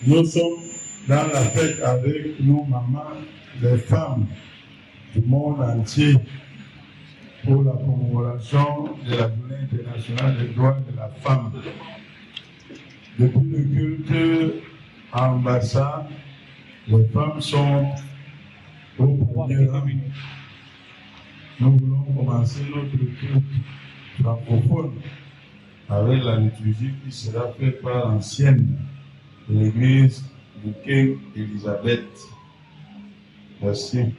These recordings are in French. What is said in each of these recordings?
Nous sommes dans la fête avec nos mamans, les femmes du monde entier pour la commémoration de la Journée internationale des droits de la femme. Depuis le culte à Ambassa, les femmes sont au premier rang. Nous voulons commencer notre culte francophone avec la liturgie qui sera faite par l'ancienne de l'église du King Elisabeth. Merci.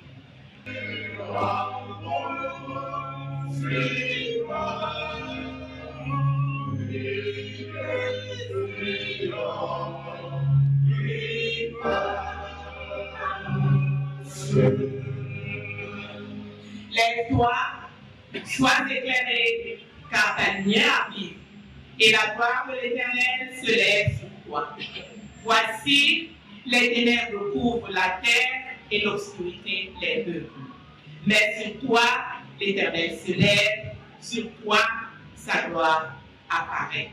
Lève-toi, sois éclairé, car ta lumière arrive, et la gloire de l'Éternel se lève sur toi. Voici, les ténèbres couvrent la terre et l'obscurité les peuples. Mais sur toi, l'Éternel se lève, sur toi, sa gloire apparaît.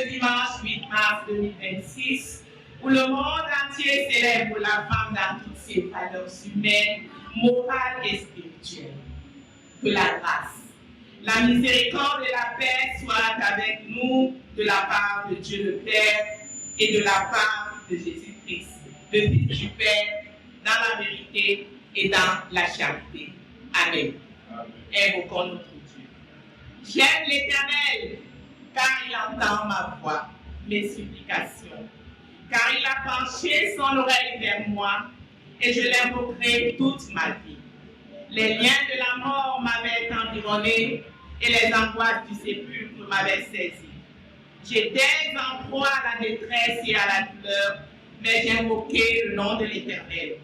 Dimanche 8 mars 2026, où le monde entier célèbre la femme dans toutes ses valeurs humaines, morales et spirituelles. Que la grâce, la miséricorde et la paix soient avec nous de la part de Dieu le Père et de la part de Jésus-Christ, le Fils du Père, dans la vérité et dans la charité. Amen. Invoquons notre Dieu. J'aime l'Éternel, car il entend ma voix, mes supplications, car il a penché son oreille vers moi, et je l'invoquerai toute ma vie. Les liens de la mort m'avaient environné, et les angoisses du sépulcre m'avaient saisi. J'étais en proie à la détresse et à la douleur, mais j'ai invoqué le nom de l'Éternel.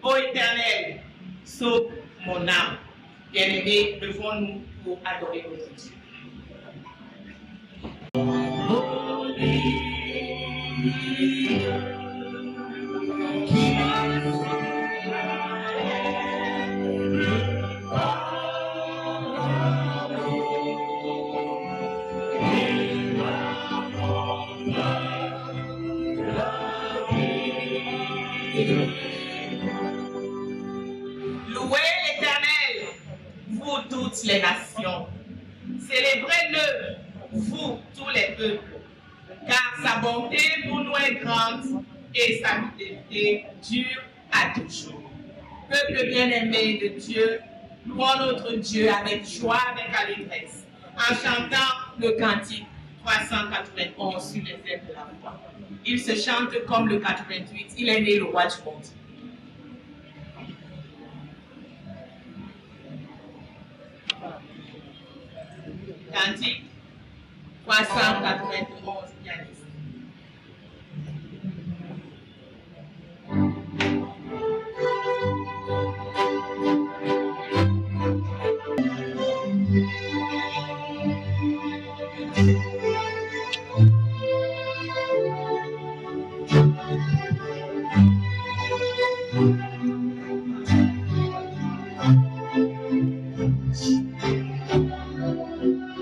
Ô Éternel, sauve mon âme. Bien-aimés, levons-nous pour adorer notre Dieu. Louez l'Éternel, vous toutes les nations. Célébrez-le, vous tous les peuples, car sa bonté pour nous est grande et sa fidélité dure à toujours. Peuple bien-aimé de Dieu, louons notre Dieu avec joie, avec allégresse, en chantant le cantique 391 sur les ailes de la foi. Il se chante comme le 88, il est né le roi du monde. Cantique 391, pianiste.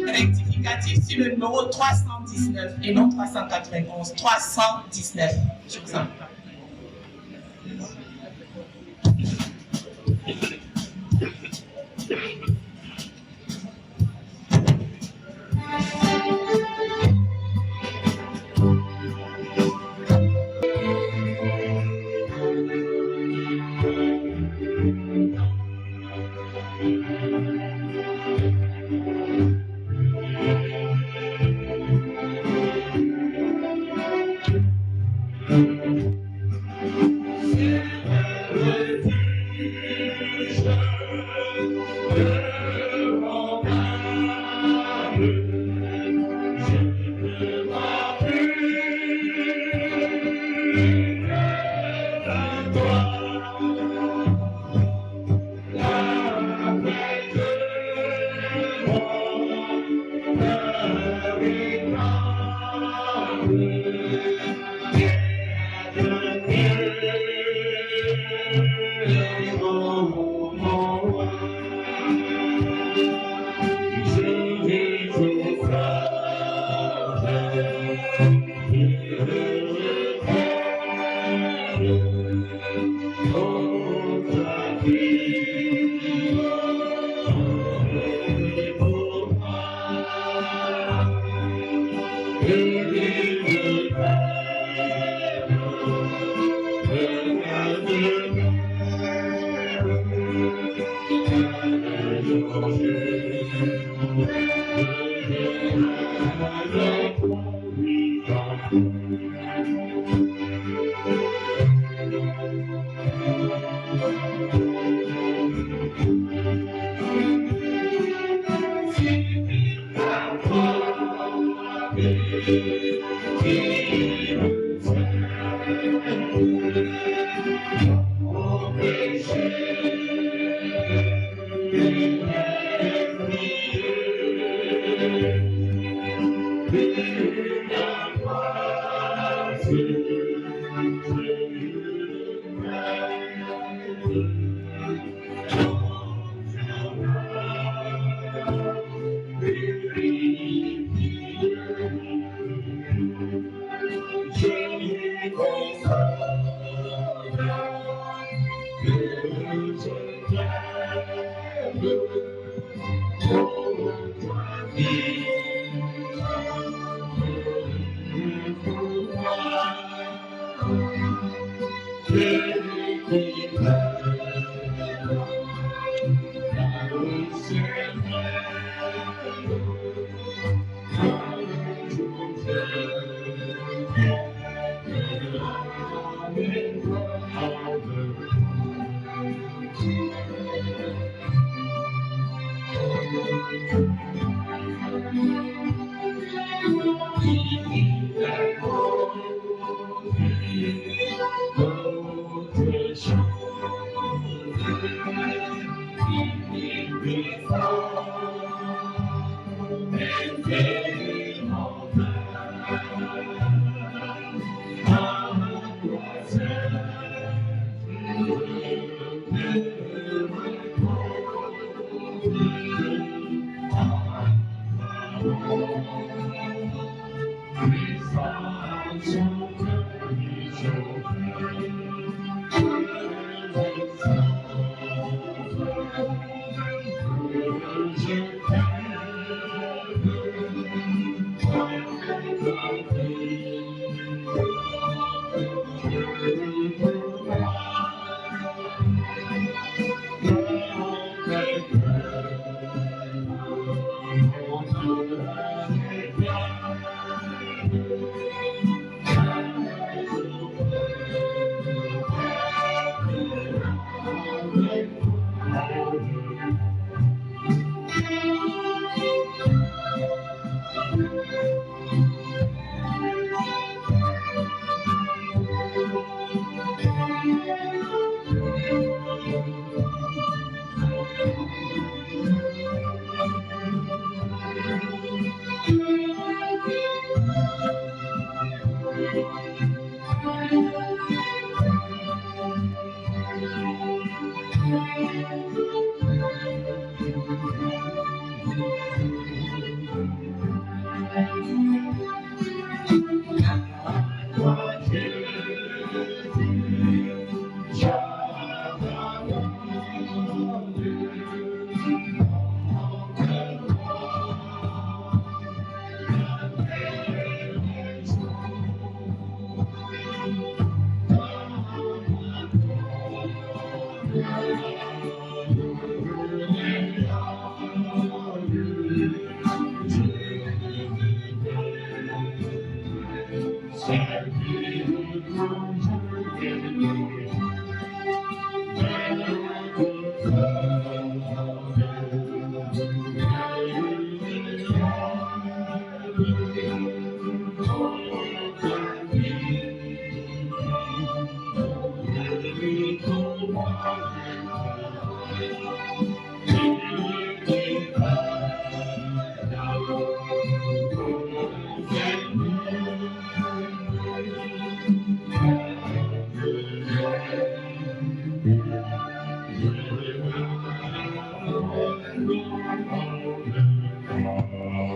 Rectificatif sur le numéro 319 et non 391. 319. Je vous en prie.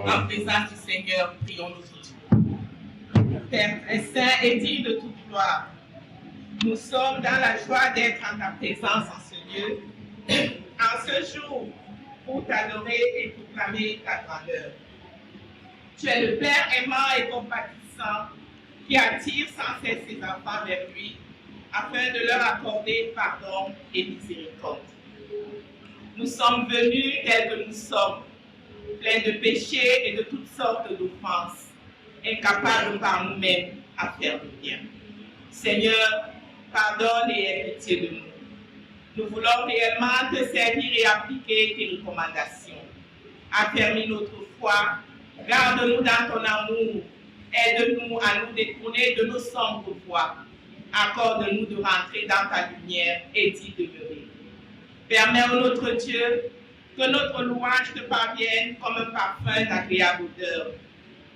En présence du Seigneur, prions aujourd'hui. Père très saint et digne de toute gloire, nous sommes dans la joie d'être en ta présence en ce lieu, en ce jour, pour t'adorer et proclamer ta grandeur. Tu es le Père aimant et compatissant qui attire sans cesse ses enfants vers lui, afin de leur accorder pardon et miséricorde. Nous sommes venus tels que nous sommes, plein de péchés et de toutes sortes d'offenses, incapables par nous-mêmes à faire le bien. Seigneur, pardonne et aie pitié de nous. Nous voulons réellement te servir et appliquer tes recommandations. Affermis notre foi, garde-nous dans ton amour, aide-nous à nous détourner de nos sombres voies. Accorde-nous de rentrer dans ta lumière et d'y demeurer. Permets, ô notre Dieu, que notre louange te parvienne comme un parfum d'agréable odeur.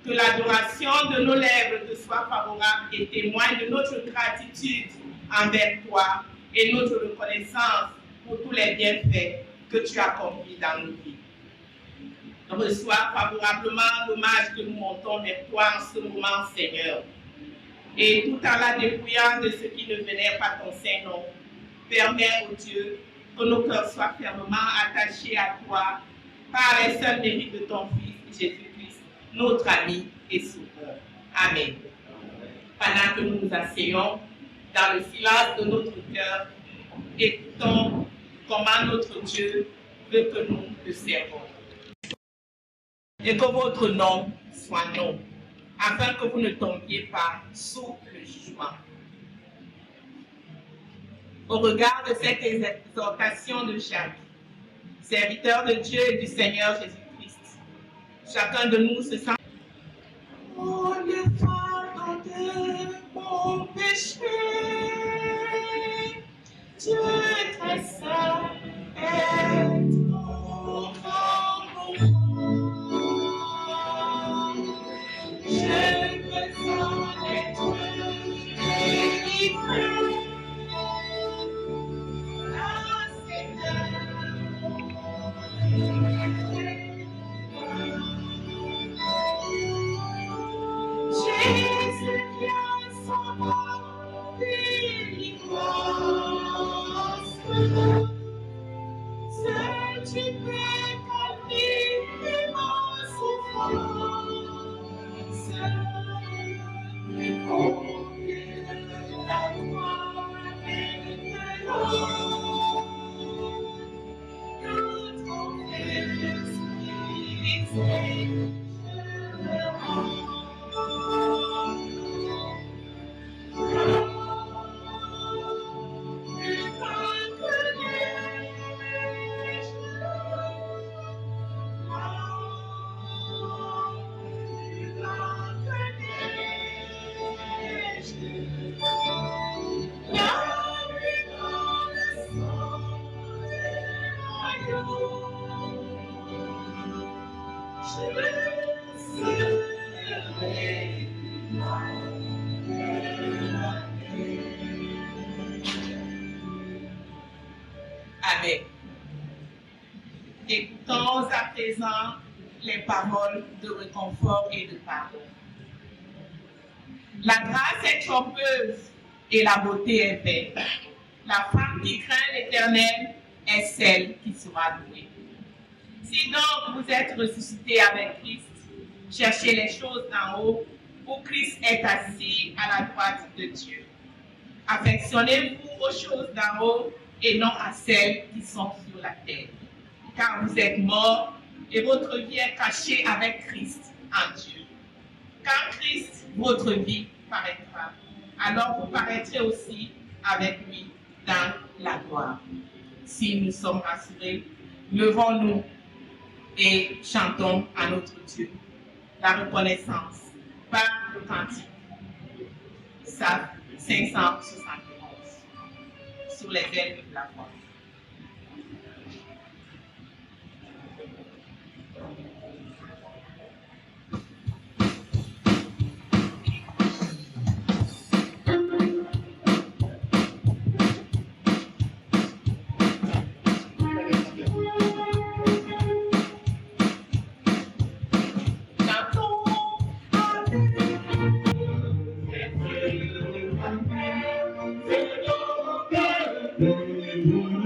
Que l'adoration de nos lèvres te soit favorable et témoigne de notre gratitude envers toi et notre reconnaissance pour tous les bienfaits que tu as accomplis dans nos vies. Reçois favorablement l'hommage que nous montons vers toi en ce moment, Seigneur. Et tout en la dépouillant de ce qui ne vénère pas ton Saint-Nom, permets, ô Dieu, que nos cœurs soient fermement attachés à toi par les seuls mérites de ton Fils, Jésus-Christ, notre ami et sauveur. Amen. Pendant que nous nous asseyons dans le silence de notre cœur, écoutons comment notre Dieu veut que nous le servons. Et que votre nom soit non, afin que vous ne tombiez pas sous le jugement. Au regard de cette exhortation de Jacques, serviteur de Dieu et du Seigneur Jésus-Christ, chacun de nous se sent pour le fardeau de mon péché. Dieu très saint est mon grand mouvement. J'ai besoin d'être délivré. Ah, Seigneur. Jésus vient sans mort, délivrance. Seul tu peux calmer mon souffrance. Au pied de la croix et de l'eau, notre Fils, je me rends. Amen. Écoutons à présent les paroles de réconfort et de pardon. La grâce est trompeuse et la beauté est belle. La femme qui craint l'Éternel est celle qui sera louée. Si donc vous êtes ressuscités avec Christ, cherchez les choses d'en haut, où Christ est assis à la droite de Dieu. Affectionnez-vous aux choses d'en haut et non à celles qui sont sur la terre. Car vous êtes morts et votre vie est cachée avec Christ en Dieu. Quand Christ, votre vie, paraîtra, alors vous paraîtrez aussi avec lui dans la gloire. Si nous sommes rassurés, levons-nous et chantons à notre Dieu la reconnaissance par le cantique. Psaume 571 sur les ailes de la foi. Thank you.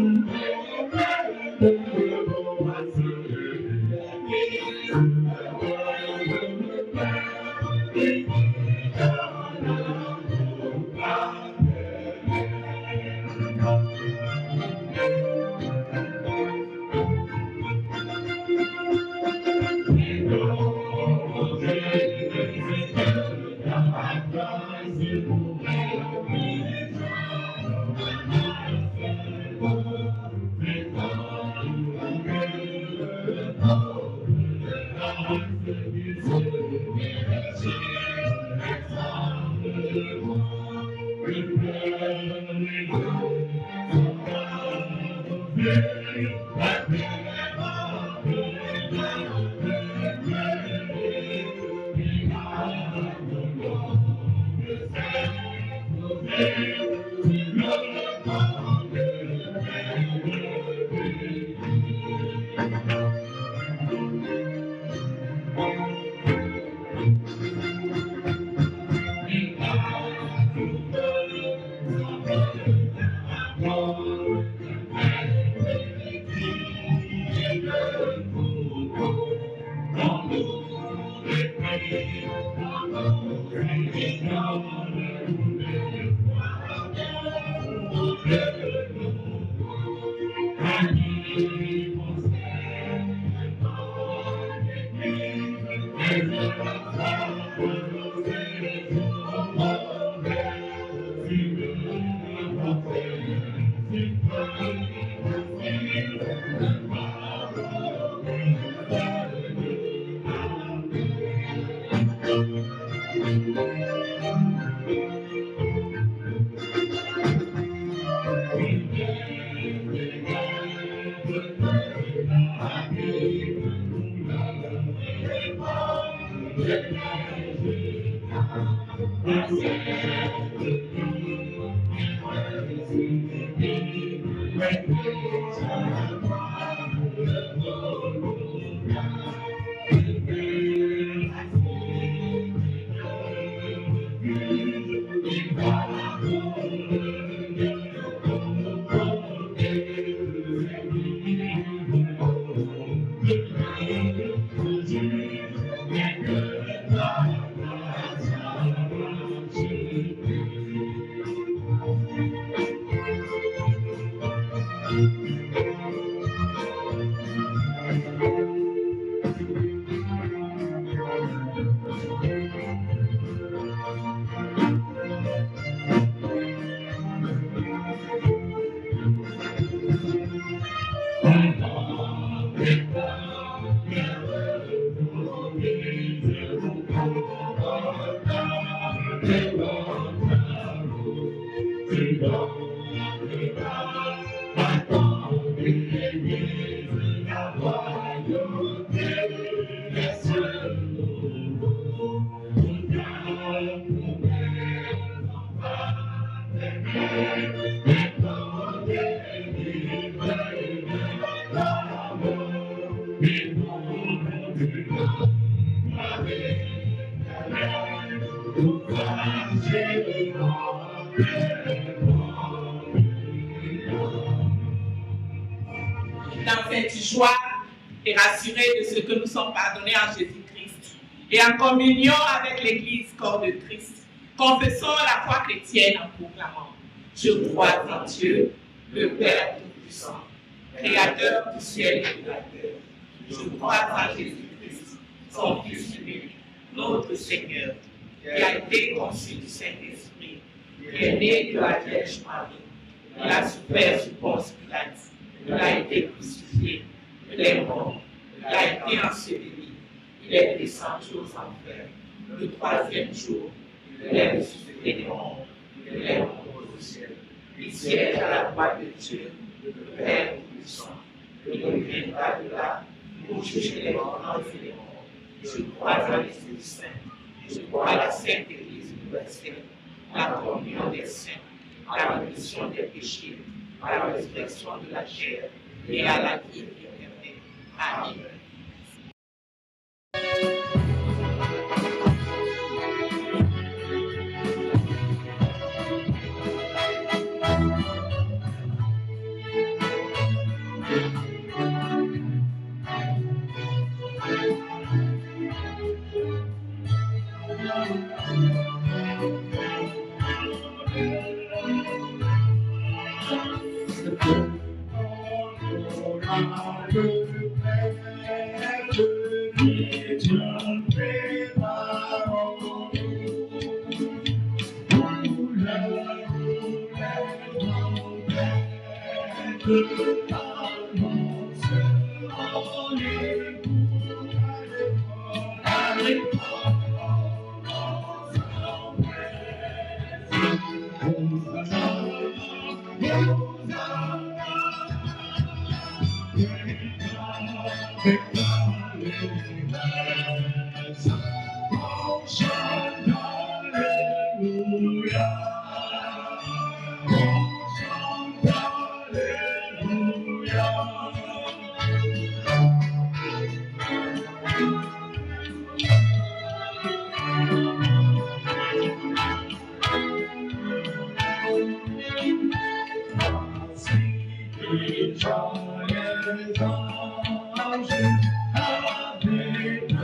Dans cette joie et rassurés de ce que nous sommes pardonnés en Jésus-Christ et en communion avec l'Église corps de Christ, confessons la foi chrétienne en proclamant: je crois en Dieu, le Père Tout-Puissant, Créateur du ciel et de la terre. Je crois en Jésus-Christ, son Fils unique, notre Seigneur, qui a été conçu du Saint-Esprit, qui est né de la Vierge Marie, il a souffert sous Ponce Pilate, il a été crucifié, il est mort, il a été enseveli, il est descendu aux enfers. Le troisième jour, il est ressuscité des morts, il est monté au ciel. Il siège à la droite de Dieu, le Père Tout-Puissant. Il reviendra de là pour juger les morts et les morts. Je crois en l'Esprit Saint, je crois à la Sainte Église universelle, la communion des saints, la rémission des péchés, à la résurrection de la chair et à la vie éternelle. Amen. Joyeux ange, avec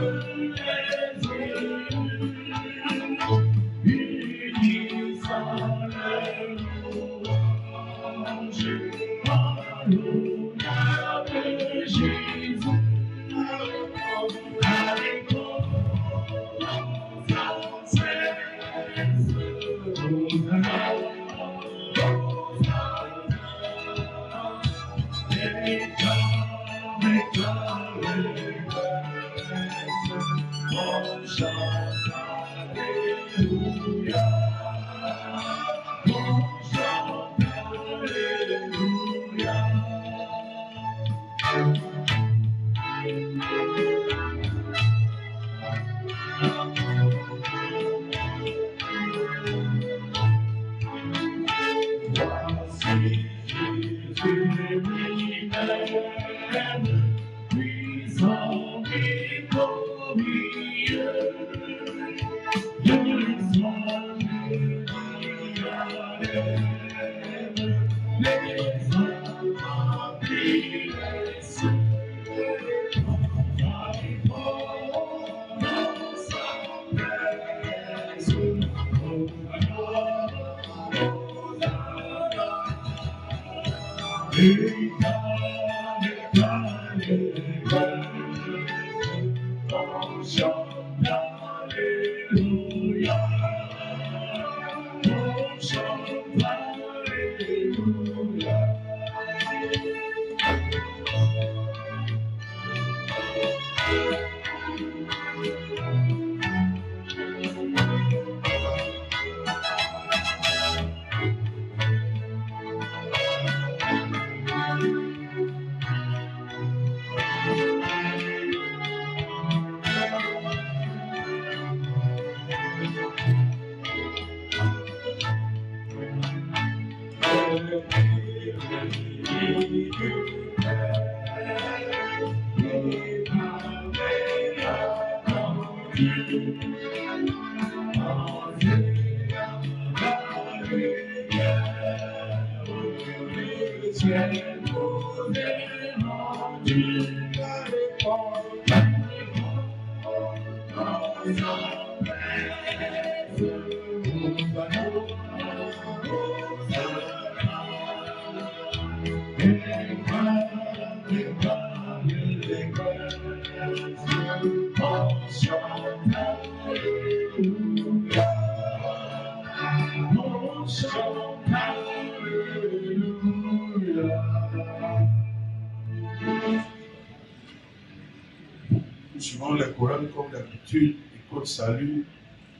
Nous suivons les chorales comme d'habitude, écoute, salut,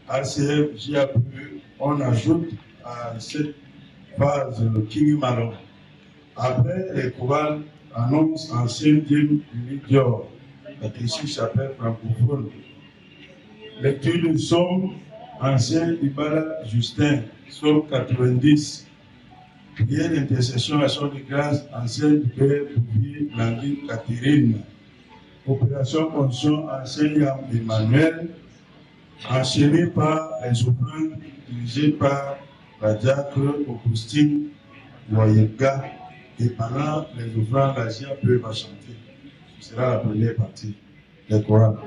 ACF, JAPE, on ajoute à cette phase le King Malon. Après, les chorales annoncent ancien Diem du Dior, la Christie chapelle francophone. Lecture du Somme, ancien Ibala Justin, Somme 90. Prière d'intercession, action de grâce, ancienne Père Bouvier, Blandine Catherine. Opération Conscience, ancien Yam Emmanuel, enchaîné par les offrandes dirigées par la diacre Augustine Wayega. Et pendant les offrandes, la GIA peut va chanter. Ce sera la première partie des chorales.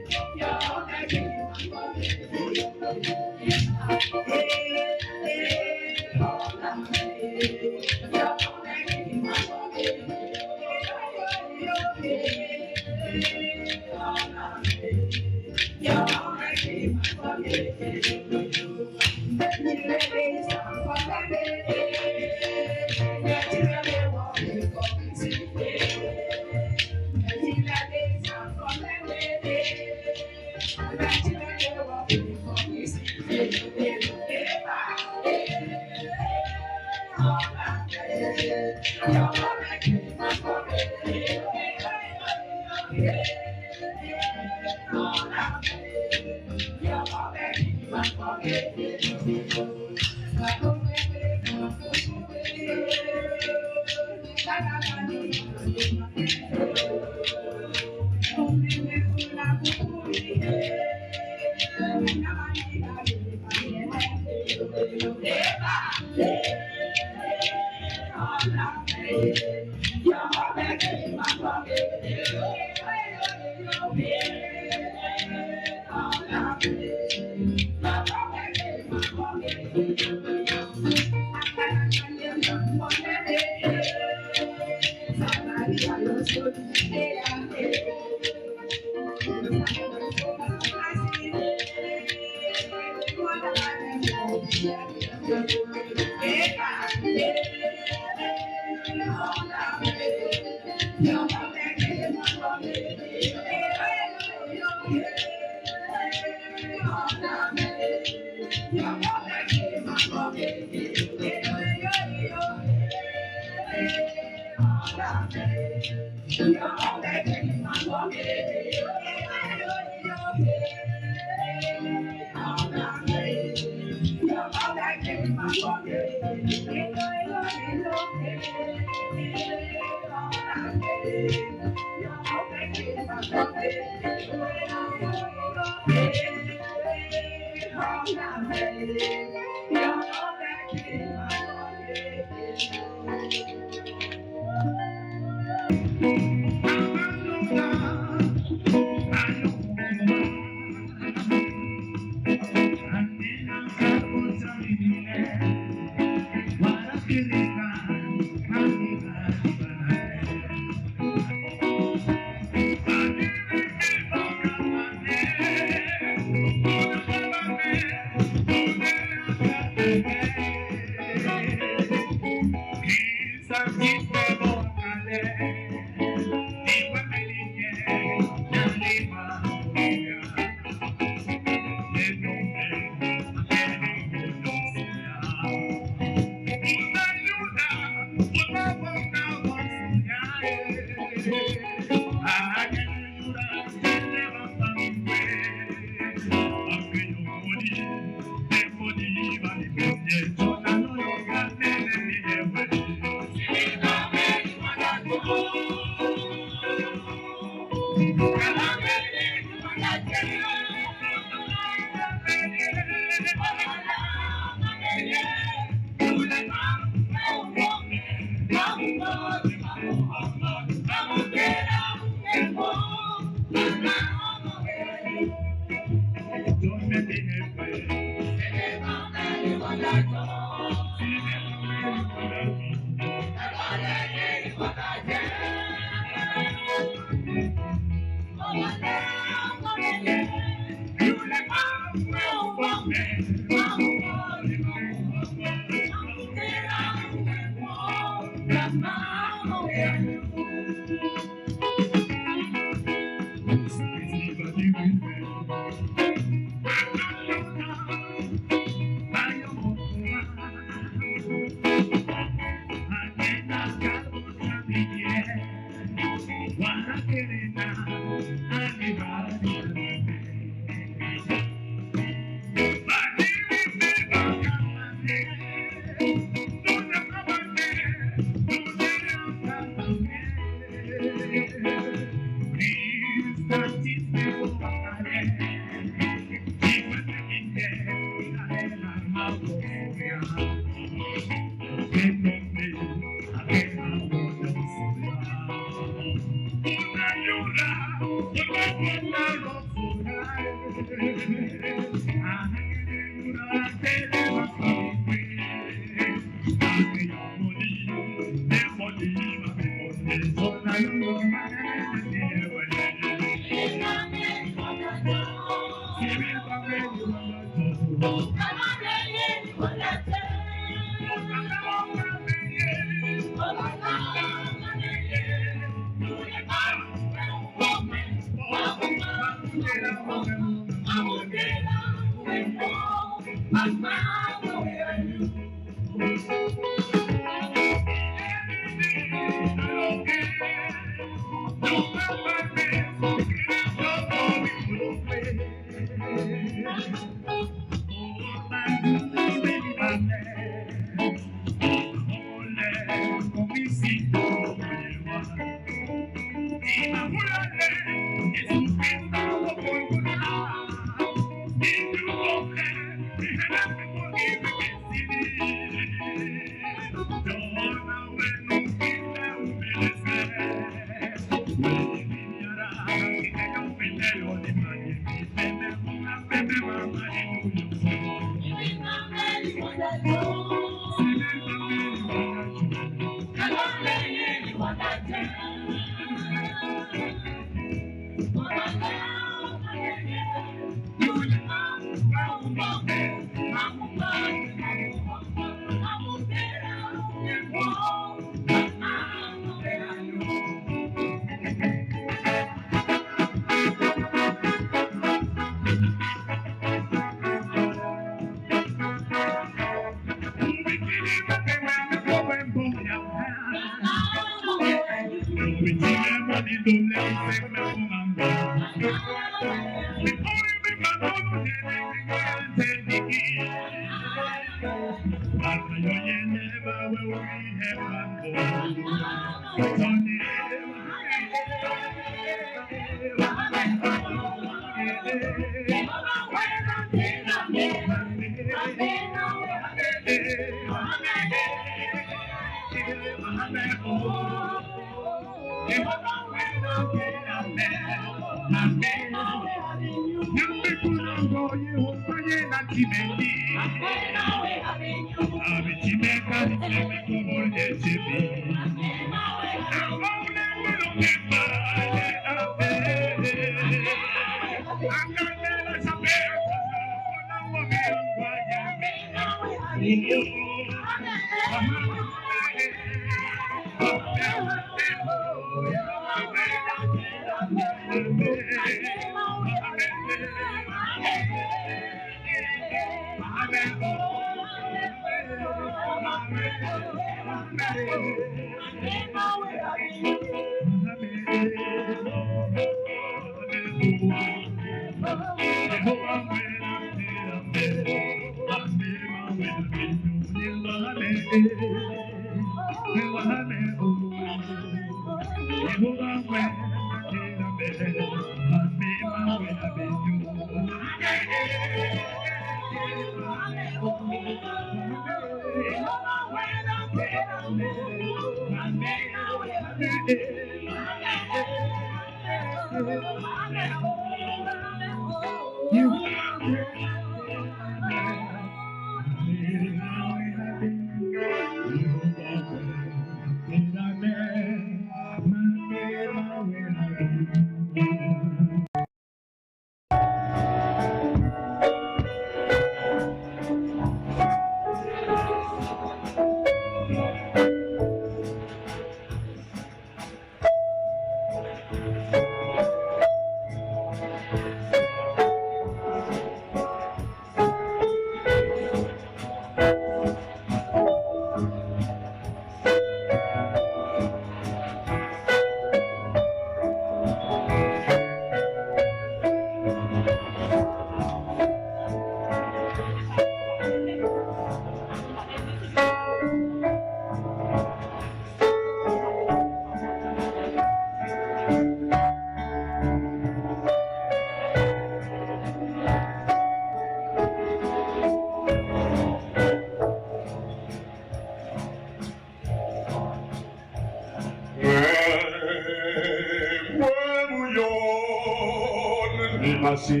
Animasi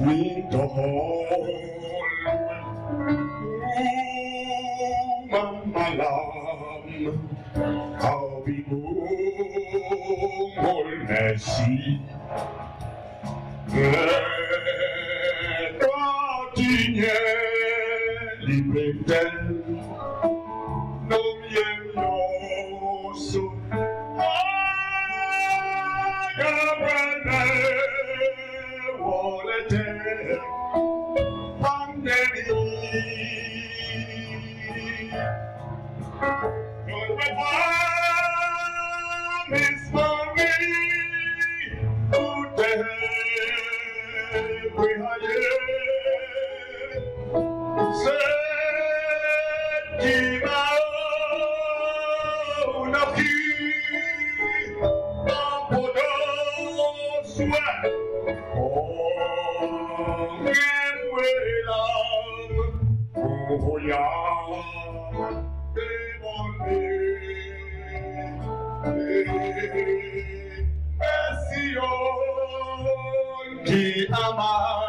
Wintol Mamalam Kau bingung Nasi Tatinya Libeten Nom Yen Yosu Agabane Walete Pandeni Your time is for me we Ki amai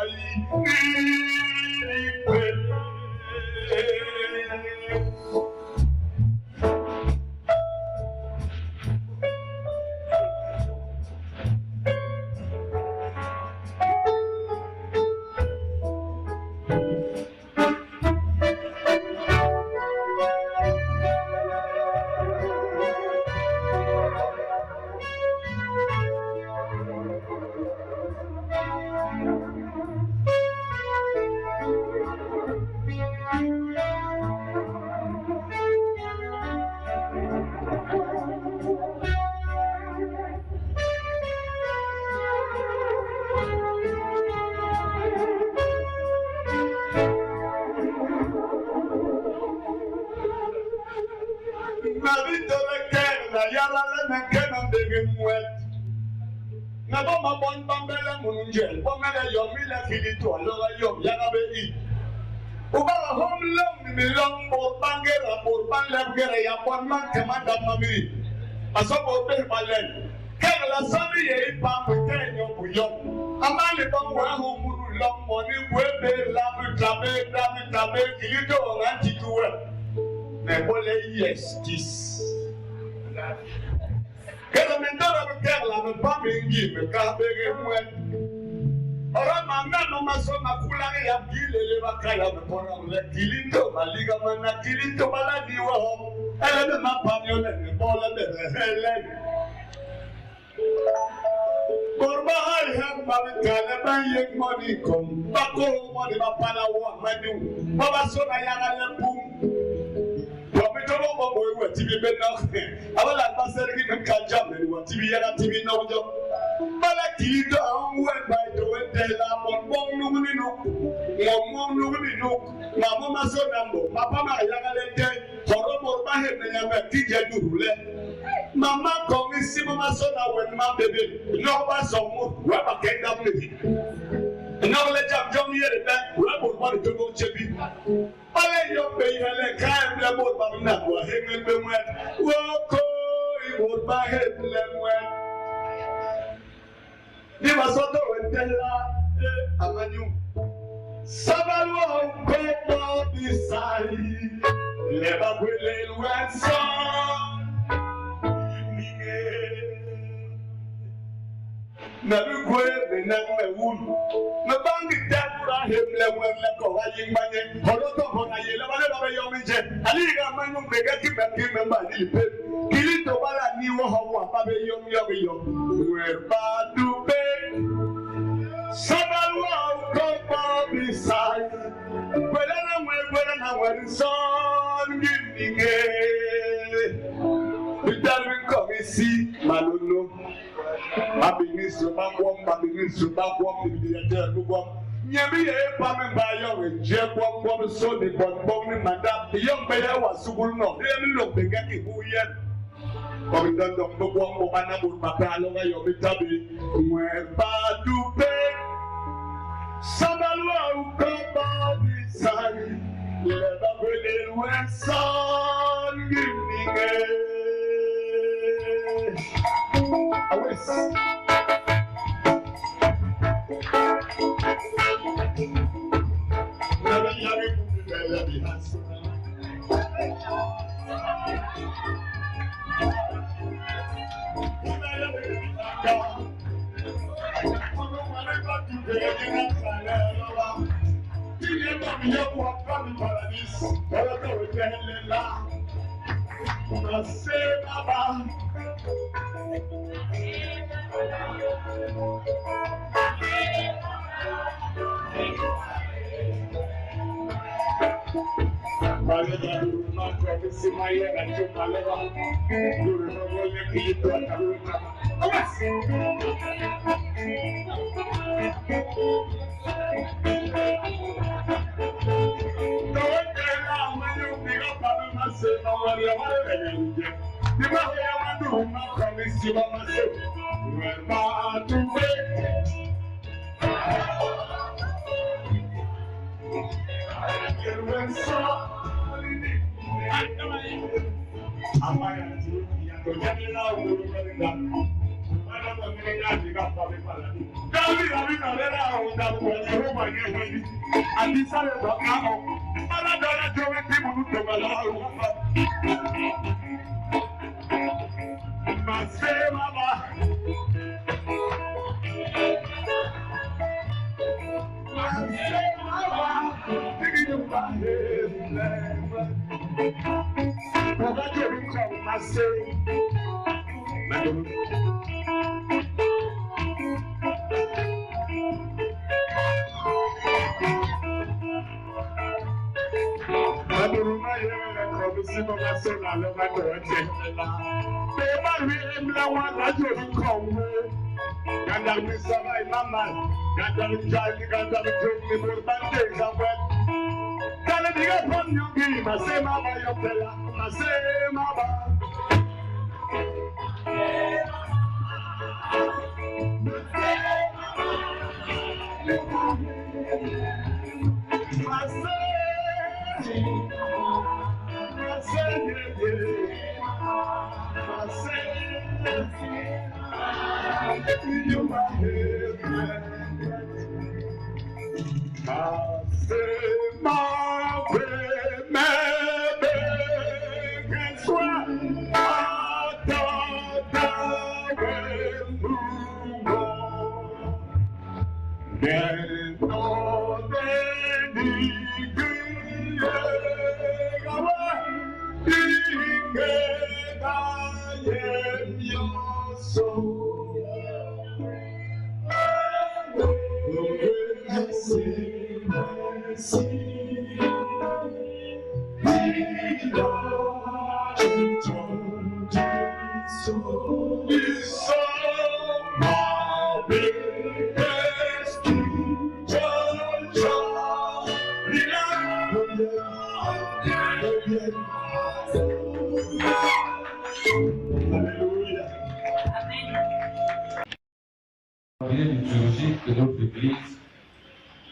Liturgique de notre Église,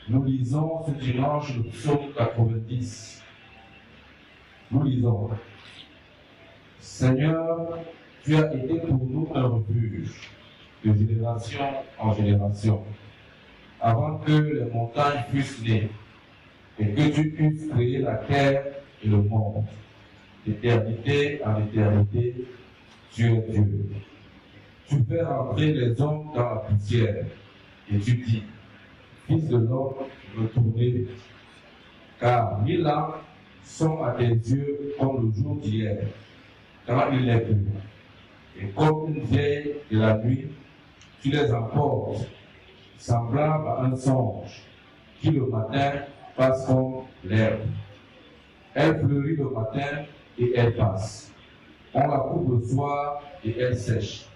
nous lisons ce dimanche le psaume 90. Nous lisons: Seigneur, tu as été pour nous un refuge de génération en génération, avant que les montagnes fussent nées et que tu eusses créé la terre et le monde. D'éternité en éternité, tu es Dieu. Tu fais rentrer les hommes dans la poussière, et tu dis, Fils de l'homme, retournez, car 1000 ans sont à tes yeux comme le jour d'hier, quand il n'est plus. Et comme une vieille de la nuit, tu les emportes, semblables à un songe, qui le matin passe comme l'herbe. Elle fleurit le matin et elle passe. On la coupe le soir et elle sèche.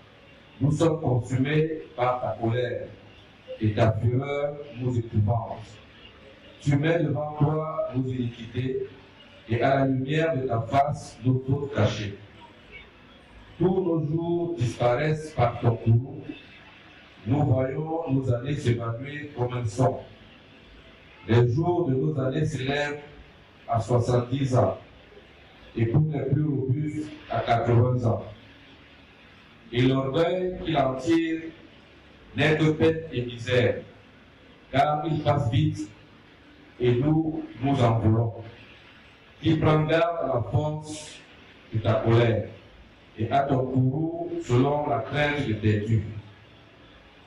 Nous sommes consumés par ta colère, et ta fureur nous épouvante. Tu mets devant toi nos iniquités, et à la lumière de ta face nos fautes cachées. Tous nos jours disparaissent par ton tour. Nous voyons nos années s'évanouir comme un son. Les jours de nos années s'élèvent à 70 ans, et pour les plus robustes à 80 ans. Et l'orgueil qu'il en tire n'est que peine et misère, car il passe vite et nous nous en voulons. Qui prend garde à la force de ta colère et à ton courroux selon la crainte de tes dieux.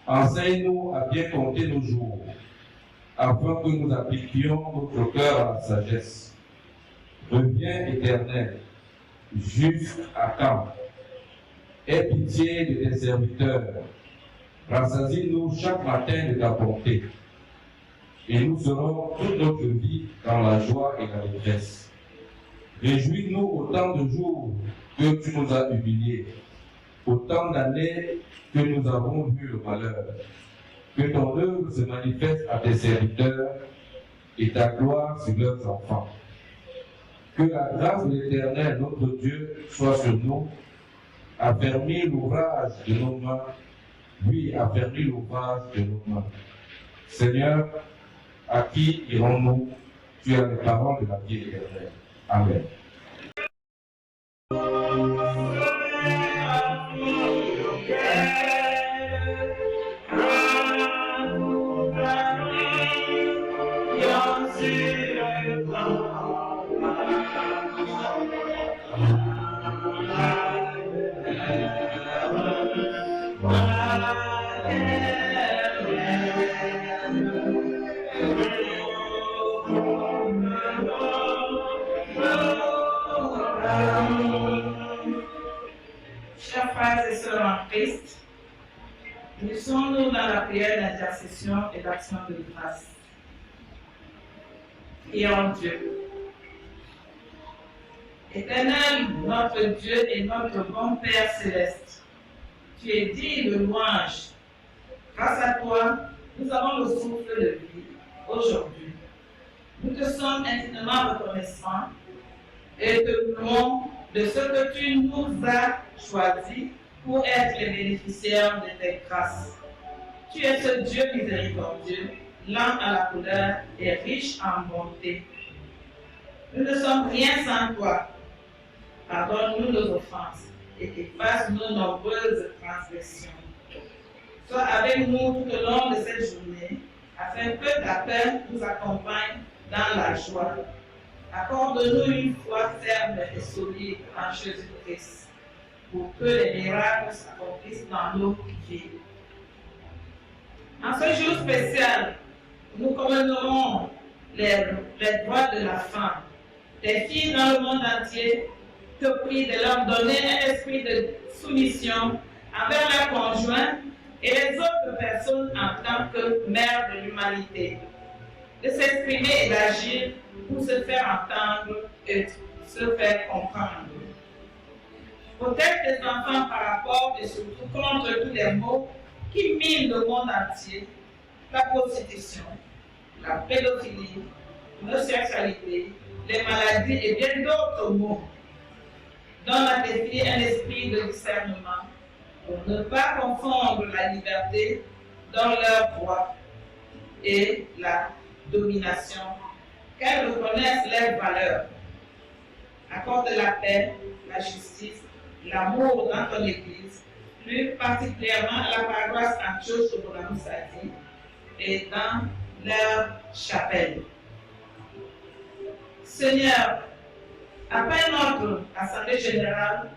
Enseigne-nous à bien compter nos jours, afin que nous appliquions notre cœur à la sagesse. Reviens, Éternel, juste à temps. Aie pitié de tes serviteurs. Rassasie-nous chaque matin de ta bonté. Et nous serons toute notre vie dans la joie et la détresse. Réjouis-nous autant de jours que tu nous as humiliés, autant d'années que nous avons vu le malheur. Que ton œuvre se manifeste à tes serviteurs et ta gloire sur leurs enfants. Que la grâce de l'Éternel, notre Dieu, soit sur nous. Affermis l'ouvrage de nos mains. Oui, affermis l'ouvrage de nos mains. Seigneur, à qui irons-nous? Tu as les paroles de la vie éternelle. Amen. Chers frères et sœurs en Christ, nous sommes dans la prière d'intercession et d'action de grâce. Prions Dieu. Éternel, notre Dieu et notre bon Père céleste, tu es digne de louange. Grâce à toi, nous avons le souffle de vie aujourd'hui. Nous te sommes infiniment reconnaissants et te louons de ce que tu nous as choisis pour être les bénéficiaires de tes grâces. Tu es ce Dieu miséricordieux, lent à la colère et riche en bonté. Nous ne sommes rien sans toi. Pardonne-nous nos offenses et efface nos nombreuses transgressions. Sois avec nous tout au long de cette journée, afin que ta paix nous accompagne dans la joie. Accorde-nous une foi ferme et solide en Jésus-Christ, pour que les miracles s'accomplissent dans nos vies. En ce jour spécial, nous commémorons les droits de la femme. Les filles dans le monde entier te prient de leur donner un esprit de soumission envers leurs conjoints et les autres personnes en tant que mères de l'humanité, de s'exprimer et d'agir pour se faire entendre et se faire comprendre. Protège les enfants par rapport et surtout contre tous les maux qui minent le monde entier, la prostitution, la pédophilie, l'homosexualité, les maladies et bien d'autres maux. Donne à tes filles un esprit de discernement pour ne pas confondre la liberté dans leurs droits et la domination, qu'elles reconnaissent leurs valeurs. Accorde la paix, la justice, l'amour dans ton Église, plus particulièrement à la paroisse Antioche-Obonamusati et dans leur chapelle. Seigneur, après notre Assemblée générale,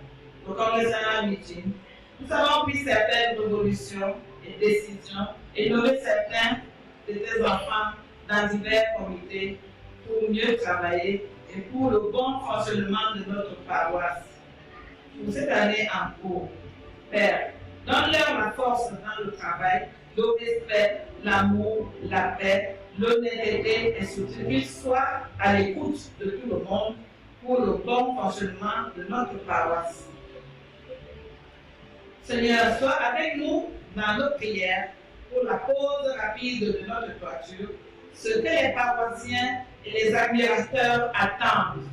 le Congressional Meeting, nous avons pris certaines résolutions et décisions et nommé certains de tes enfants dans divers comités pour mieux travailler et pour le bon fonctionnement de notre paroisse. Pour cette année en cours, Père, donne-leur la force dans le travail, le respect, l'amour, la paix, l'honnêteté et surtout qu'ils soient à l'écoute de tout le monde pour le bon fonctionnement de notre paroisse. Seigneur, sois avec nous dans nos prières pour la pose rapide de notre toiture, ce que les paroissiens et les admirateurs attendent.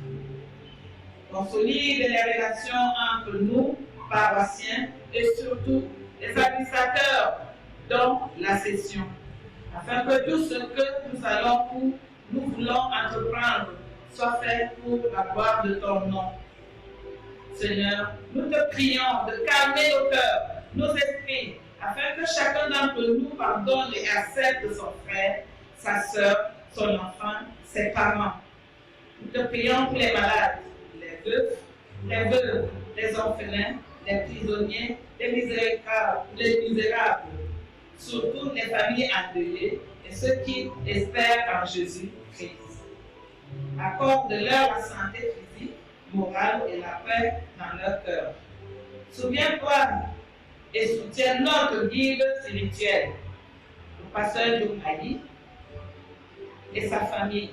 Consolide les relations entre nous, paroissiens, et surtout les administrateurs dans la session, afin que tout ce que nous voulons entreprendre soit fait pour la gloire de ton nom. Seigneur, nous te prions de calmer nos cœurs, nos esprits, afin que chacun d'entre nous pardonne et accepte son frère, sa sœur, son enfant, ses parents. Nous te prions pour les malades, les veufs, les veuves, les orphelins, les prisonniers, les misérables, surtout les familles endeuillées et ceux qui espèrent en Jésus-Christ. Accorde-leur la santé physique, morale et la paix dans leur cœur. Souviens-toi et soutiens notre guide spirituel, le pasteur Diomaye et sa famille.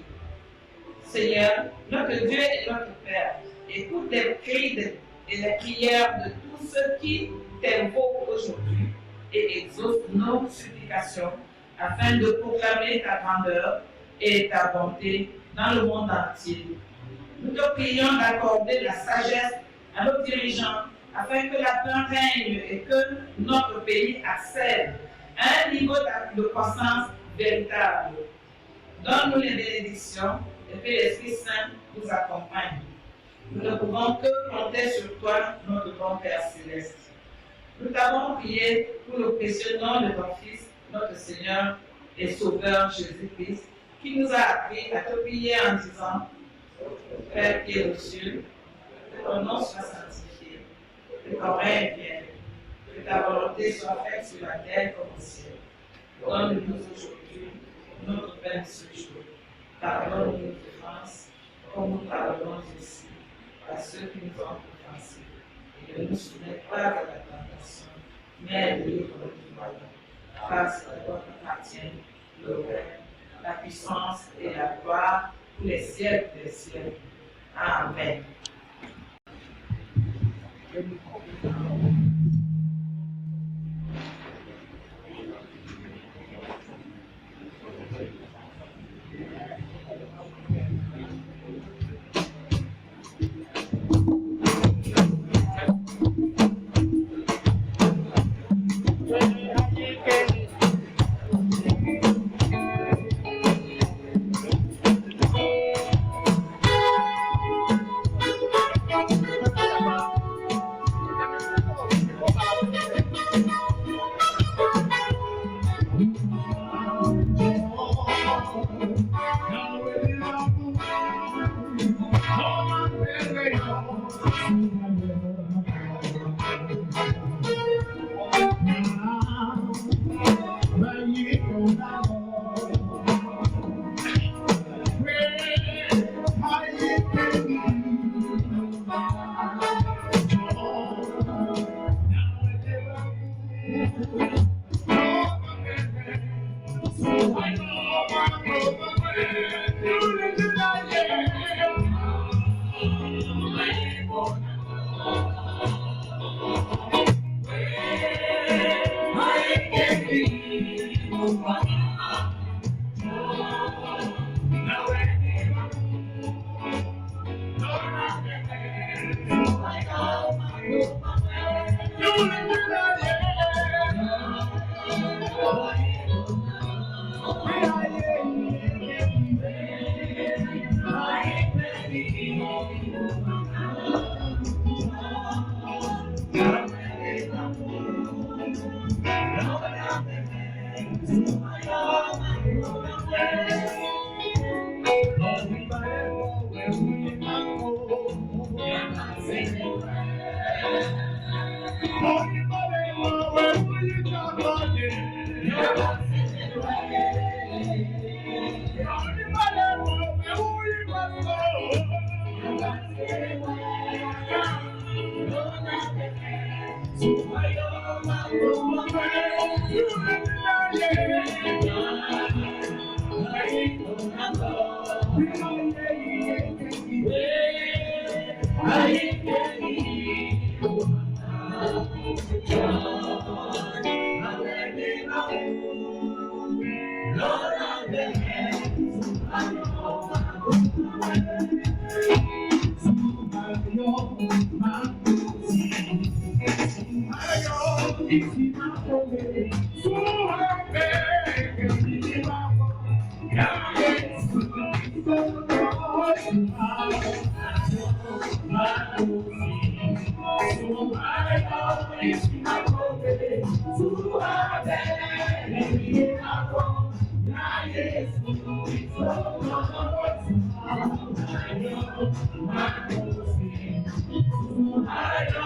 Seigneur, notre Dieu et notre Père, écoute les cris et les prières de tous ceux qui t'invoquent aujourd'hui et exauce nos supplications afin de proclamer ta grandeur et ta bonté dans le monde entier. Nous te prions d'accorder la sagesse à nos dirigeants afin que la paix règne et que notre pays accède à un niveau de croissance véritable. Donne-nous les bénédictions et que l'Esprit Saint nous accompagne. Nous ne pouvons que compter sur toi, notre bon Père Céleste. Nous t'avons prié pour le précieux nom de ton Fils, notre Seigneur et Sauveur Jésus-Christ, qui nous a appris à te prier en disant: Père qui est aux cieux, que ton nom soit sanctifié, que ton règne vienne, que ta volonté soit faite sur la terre comme au ciel. Donne-nous aujourd'hui notre pain de ce jour. Pardonne nos offenses, comme nous pardonnons aussi à ceux qui nous ont offensés. Et ne nous soumets pas à la tentation, mais délivre-nous du mal. Grâce à toi appartiennent le règne, la puissance et la gloire pour les siècles des siècles. Amen.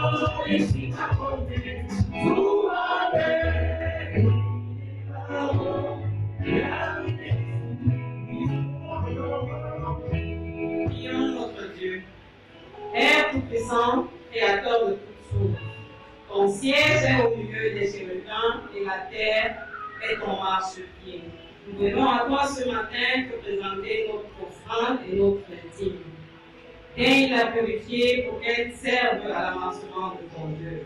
Notre Dieu, Père tout-puissant, créateur de toutes choses. Ton siège est au milieu des chérubins et la terre est ton marchepied. Nous venons à toi ce matin te présenter notre offrande et notre intime. Daigne la purifier pour qu'elle serve à l'avancement de ton Dieu.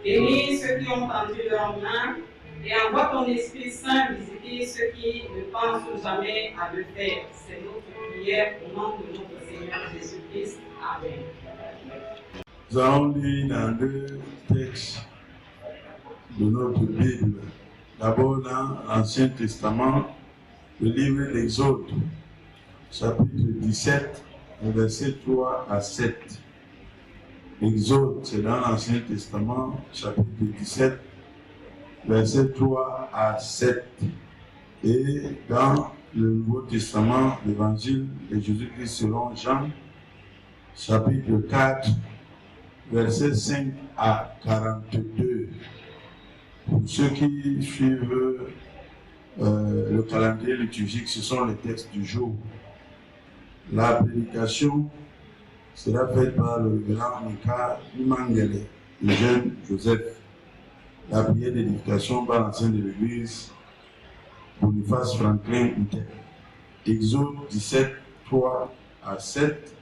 Bénis ceux qui ont tendu leurs mains et envoie ton Esprit Saint visiter ceux qui ne pensent jamais à le faire. C'est notre prière au nom de notre Seigneur Jésus-Christ. Amen. Nous allons lire dans deux textes de notre Bible. D'abord dans l'Ancien Testament, le livre d'Exode, chapitre 17, versets 3 à 7. Exode, c'est dans l'Ancien Testament, chapitre 17, versets 3 à 7. Et dans le Nouveau Testament, l'évangile de Jésus-Christ selon Jean, chapitre 4, versets 5 à 42. Pour ceux qui suivent le calendrier liturgique, ce sont les textes du jour. La prédication sera faite par le révérend Mika Imangele, le jeune Joseph. La prière d'édification par l'ancien de l'église, Boniface Franklin Houtet. Exode 17, 3 à 7,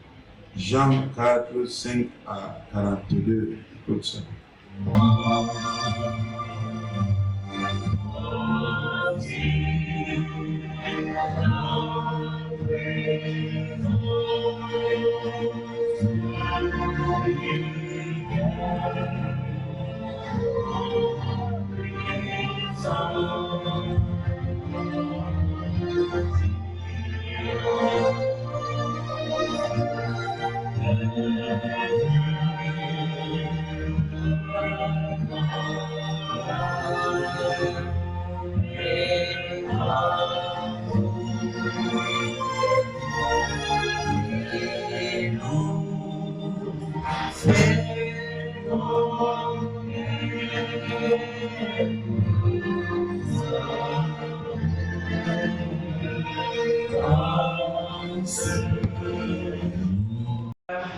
Jean 4, 5 à 42. Écoute ça.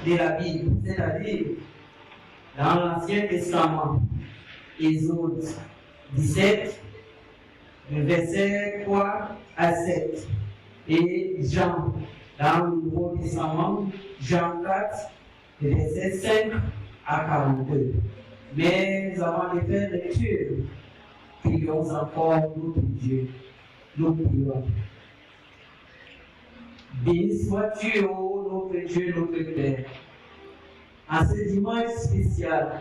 De la Bible, c'est-à-dire dans l'Ancien Testament, Exode 17, le verset 3 à 7, et Jean, dans le Nouveau Testament, Jean 4, le verset 5 à 42. Mais avant de faire lecture, prions encore notre Dieu. Nous prions. Béni sois-tu, ô notre Dieu, notre Père, en ce dimanche spécial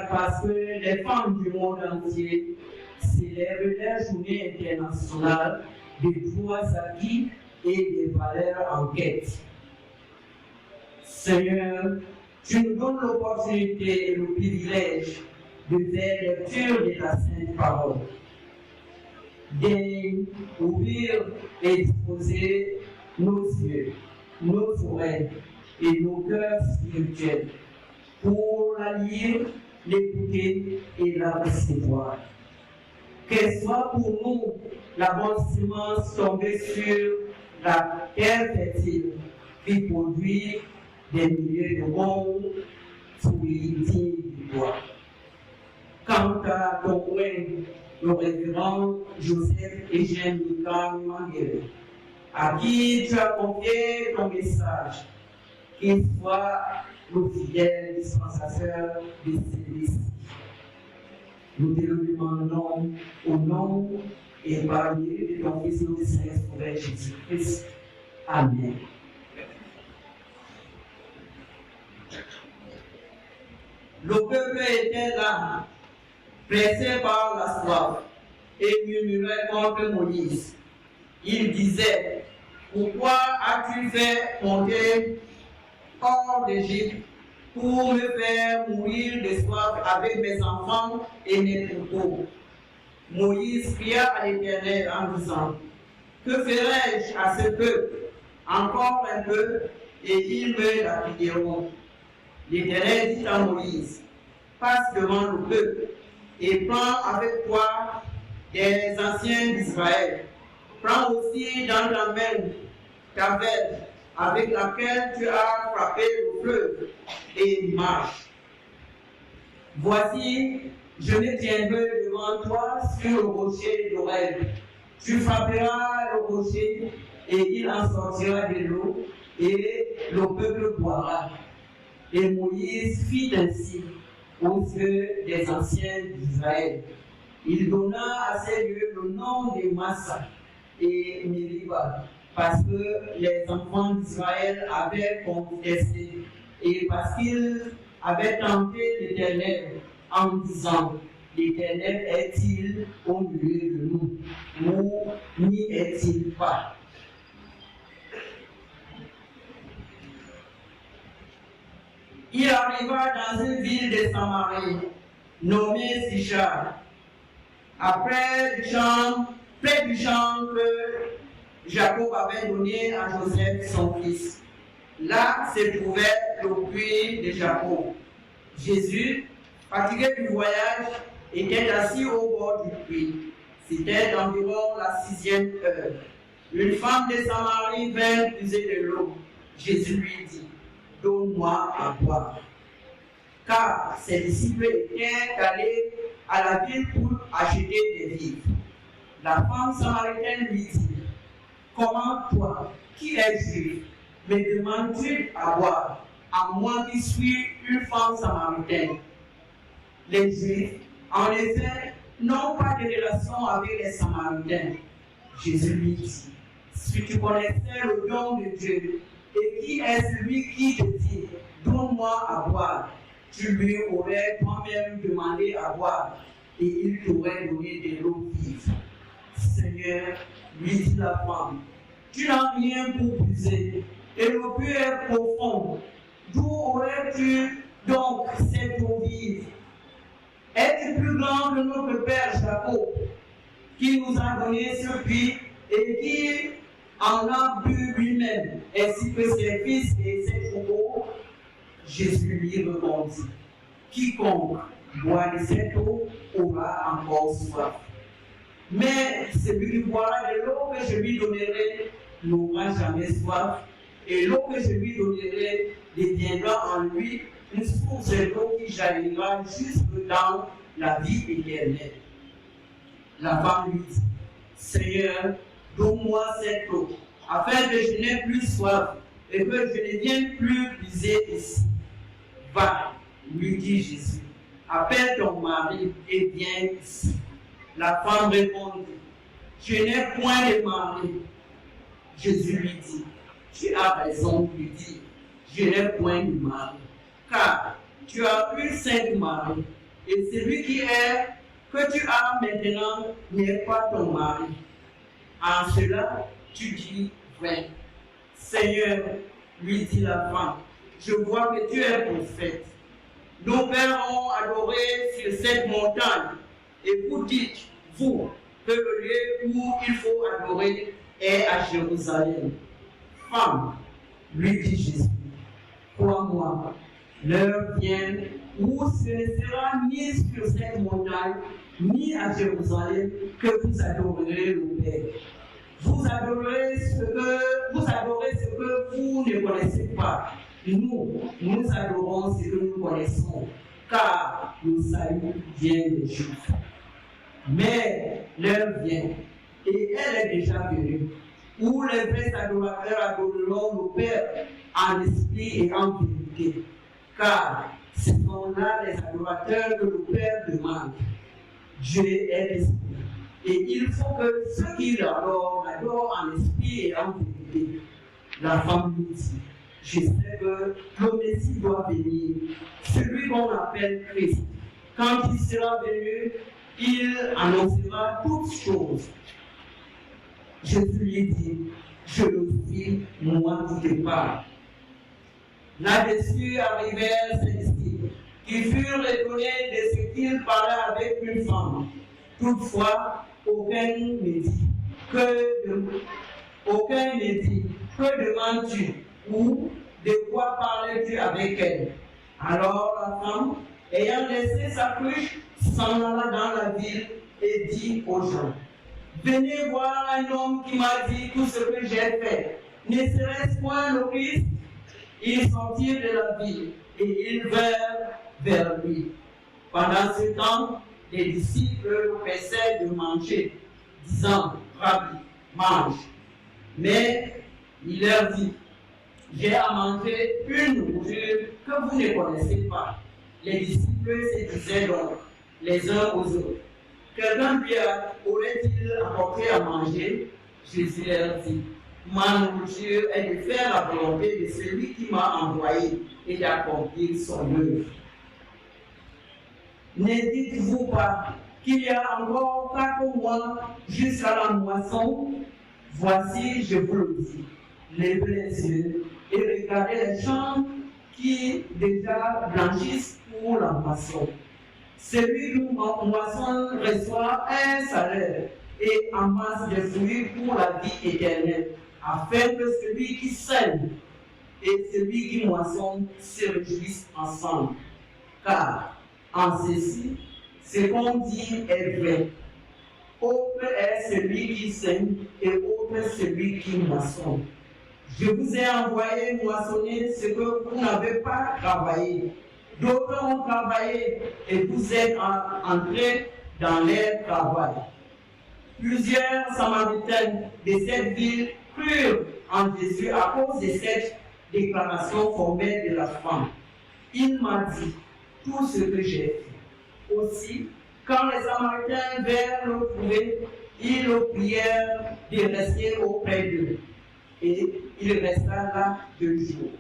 parce que les femmes du monde entier célèbrent la journée internationale des droits acquis et des valeurs en quête. Seigneur, tu nous donnes l'opportunité et le privilège de faire lecture de ta sainte parole. Daigne ouvrir et disposer nos yeux, nos oreilles et nos cœurs spirituels pour la lire, l'écouter et la recevoir. Qu'elle soit pour nous la bonne semence tombée sur la terre fertile qui produit des milliers de bons fruits dignes du bois. Quant à ton règne, le révérend Joseph Eugène Mika Imangele, à qui tu as confié ton message, qu'il soit le fidèle dispensateur de celui-ci. Nous te le demandons au nom et par le mérite de ton Fils, notre Seigneur Sauveur Jésus-Christ. Amen. Le peuple était là, pressé par la soif, et murmurait contre Moïse. Il disait: pourquoi as-tu fait monter hors d'Égypte pour me faire mourir de soif avec mes enfants et mes troupeaux? Moïse pria à l'Éternel en disant: que ferai-je à ce peuple? Encore un peu, et ils me lapidieront. L'Éternel dit à Moïse, passe devant le peuple et prends avec toi des anciens d'Israël. Prends aussi dans ta main ta verge avec laquelle tu as frappé le fleuve et marche. Voici, je me tiendrai devant toi sur le rocher d'Oreb. Tu frapperas le rocher et il en sortira de l'eau et le peuple boira. Et Moïse fit ainsi aux yeux des anciens d'Israël. Il donna à ces lieux le nom de Massa et Meriba, parce que les enfants d'Israël avaient contesté et parce qu'ils avaient tenté l'Éternel en disant, l'Éternel est-il au milieu de nous, ou n'y est-il pas? Il arriva dans une ville de Samarie, nommée Sichar, près du champ que Jacob avait donné à Joseph, son fils. Là se trouvait le puits de Jacob. Jésus, fatigué du voyage, était assis au bord du puits. C'était environ la 6e heure. Une femme de Samarie vint puiser de l'eau. Jésus lui dit, donne-moi à boire. Car ses disciples étaient allés à la ville pour acheter des vivres. La femme samaritaine lui dit, comment toi, qui es juif, me demandes-tu à boire, à moi qui suis une femme samaritaine? Les Juifs, en effet, n'ont pas de relation avec les Samaritains. Jésus lui dit, si tu connaissais le don de Dieu, et qui est celui qui te dit, donne-moi à boire, tu lui aurais toi-même demandé à boire, et il t'aurait donné de l'eau vive. Seigneur, lui dit la femme, tu n'as rien pour puiser, et le puits est profond. D'où aurais-tu donc cette eau vive? Es-tu plus grand que notre père Jacob, qui nous a donné ce puits et qui en a bu lui-même, ainsi que ses fils et ses troupeaux? Jésus lui répondit, quiconque boit de cette eau aura encore soif. Mais celui qui boira de l'eau que je lui donnerai n'aura jamais soif, et l'eau que je lui donnerai deviendra en lui une source d'eau qui jaillira jusque dans la vie éternelle. La femme lui dit, Seigneur, donne-moi cette eau, afin que je n'ai plus soif et que je ne vienne plus puiser ici. Va, lui dit Jésus, appelle ton mari et viens ici. La femme répondit, je n'ai point de mari. Jésus lui dit, tu as raison de lui dire, je n'ai point de mari, car tu as eu 5 maris, et celui que tu as maintenant n'est pas ton mari. En cela, tu dis vrai. Seigneur, lui dit la femme, je vois que tu es prophète. Nos pères ont adoré sur cette montagne, et vous dites, vous, que le lieu où il faut adorer est à Jérusalem. Femme, lui dit Jésus, crois-moi, l'heure vient où ce ne sera ni sur cette montagne, ni à Jérusalem que vous adorerez le Père. Vous adorez ce que vous ne connaissez pas. Nous adorons ce que nous connaissons, car le salut vient des Juifs. Mais l'heure vient, et elle est déjà venue, où les vrais adorateurs adoreront le Père en esprit et en vérité. Car ce sont là les adorateurs que le Père demande. Dieu est esprit. Et il faut que ceux qui l'adorent en esprit et en vérité. La femme lui dit, je sais que le Messie doit venir, celui qu'on appelle Christ. Quand il sera venu, il annoncera toutes choses. Jésus lui dit, je le suis, moi qui te parle. Là-dessus arrivèrent ses disciples, qui furent étonnés de ce qu'il parlait avec une femme. Toutefois, aucun ne dit, que demandes-tu, ou de quoi parles-tu avec elle? Alors la femme, ayant laissé sa cruche, s'en alla dans la ville et dit aux gens, venez voir un homme qui m'a dit tout ce que j'ai fait. Ne serait-ce point le Christ? Ils sortirent de la ville et ils vinrent vers lui. Pendant ce temps, les disciples pressaient de manger, disant, Rabbi, mange. Mais il leur dit, j'ai à manger une nourriture que vous ne connaissez pas. Les disciples se disaient donc les uns aux autres, quelqu'un lui aurait-il apporté à manger? Jésus leur dit, ma nourriture est de faire la volonté de celui qui m'a envoyé et d'accomplir son œuvre. Ne dites-vous pas qu'il y a encore 4 mois jusqu'à la moisson? Voici, je vous le dis, levez les yeux et regardez les champs qui déjà blanchissent pour la moisson. Celui qui moissonne reçoit un salaire et amasse des fruits pour la vie éternelle, afin que celui qui sème et celui qui moissonne se réjouissent ensemble. Car en ceci, ce qu'on dit est vrai. Autre est celui qui sème et autre celui qui moissonne. Je vous ai envoyé moissonner ce que vous n'avez pas travaillé. D'autres ont travaillé et vous êtes entrés dans leur travail. Plusieurs Samaritains de cette ville crurent en Jésus à cause de cette déclaration formelle de la femme. Il m'a dit tout ce que j'ai fait. Aussi, quand les Samaritains vinrent le trouver, ils le prièrent de rester auprès d'eux. Et il resta là 2 jours.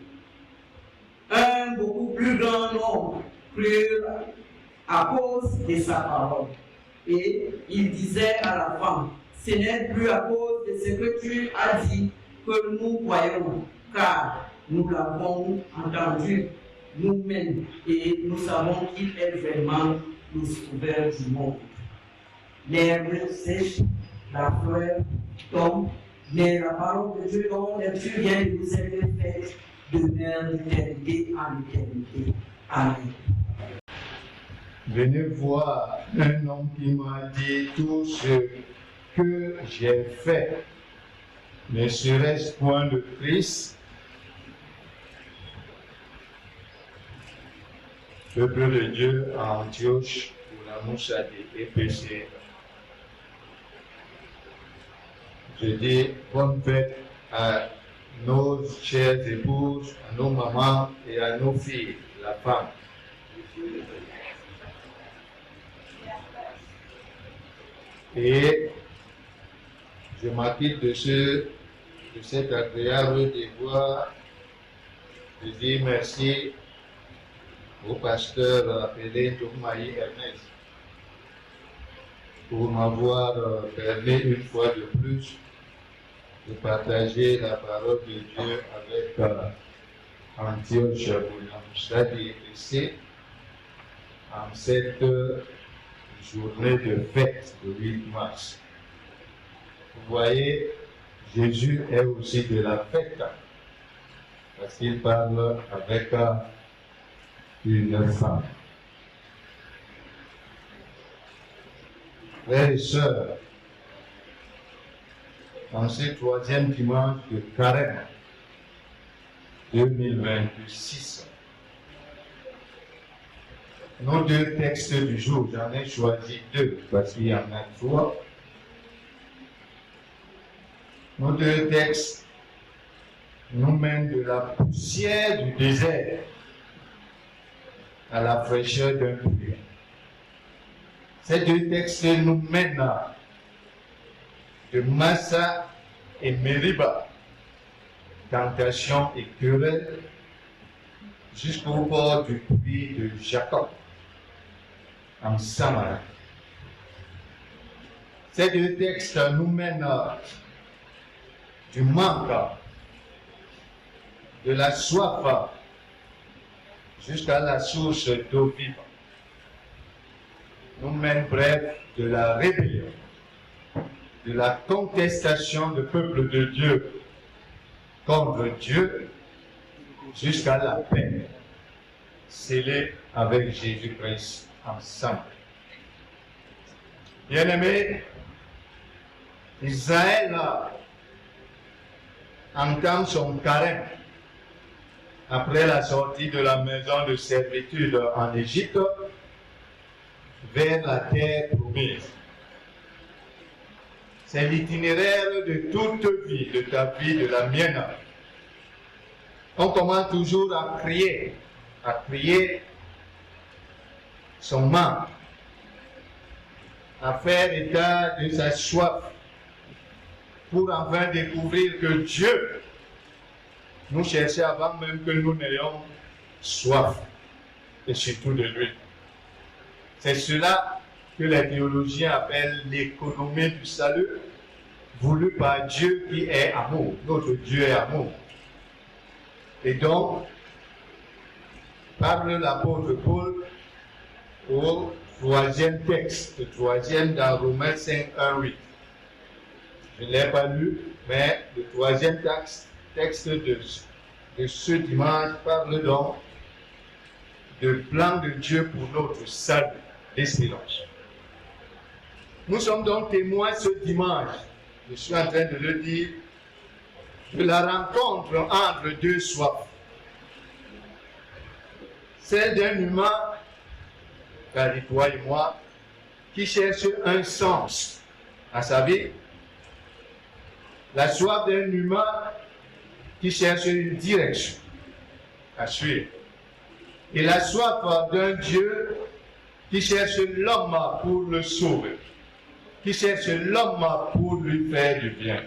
Un beaucoup plus grand nombre crurent à cause de sa parole. Et il disait à la femme, ce n'est plus à cause de ce que tu as dit que nous croyons, car nous l'avons entendu nous-mêmes et nous savons qu'il est vraiment le sauveur du monde. L'herbe sèche, la fleur tombe, mais la parole de Dieu dont tu viens de nous être faite demeure d'éternité en éternité. Amen. Venez voir un homme qui m'a dit tout ce que j'ai fait. Ne serait-ce point de Christ? Peuple de Dieu à Antioche, pour la moussa des péchés. Je dis bonne fête à nos chères épouses, à nos mamans et à nos filles, la femme. Et je m'acquitte de cet agréable devoir de dire merci au pasteur appelé Tomaï Ernest pour m'avoir permis une fois de plus de partager la parole de Dieu avec Antioche Bounamoussadi ici en cette journée de fête de 8 mars. Vous voyez, Jésus est aussi de la fête parce qu'il parle avec une femme. Frères et sœurs, en ce 3e dimanche de Carême 2026, nos 2 textes du jour, j'en ai choisi 2 parce qu'il y en a 3. Nos 2 textes nous mènent de la poussière du désert à la fraîcheur d'un puits. Ces 2 textes nous mènent de Massa et Meriba, tentation et querelle, jusqu'au bord du puits de Jacob, en Samarie. Ces 2 textes nous mènent du manque, de la soif, jusqu'à la source d'eau vive. Nous mènent bref de la rébellion, de la contestation du peuple de Dieu contre Dieu, jusqu'à la paix. scellés avec Jésus-Christ ensemble. Bien-aimés, Israël entame son carême après la sortie de la maison de servitude en Égypte vers la terre promise. C'est l'itinéraire de toute vie, de ta vie, de la mienne. On commence toujours à crier son manque, à faire état de sa soif, pour enfin découvrir que Dieu nous cherchait avant même que nous n'ayons soif, et surtout de lui. C'est cela que les théologiens appellent l'économie du salut, voulue par Dieu qui est amour. Notre Dieu est amour. Et donc, parle l'apôtre Paul au troisième texte, le troisième dans Romains 5, 1, 8. Je ne l'ai pas lu, mais le troisième texte de ce dimanche parle donc du plan de Dieu pour notre salut, l'espérance. Nous sommes donc témoins ce dimanche, je suis en train de le dire, de la rencontre entre deux soifs. Celle d'un humain, car toi et moi, qui cherche un sens à sa vie. La soif d'un humain qui cherche une direction à suivre. Et la soif d'un Dieu qui cherche l'homme pour le sauver, qui cherche l'homme pour lui faire du bien.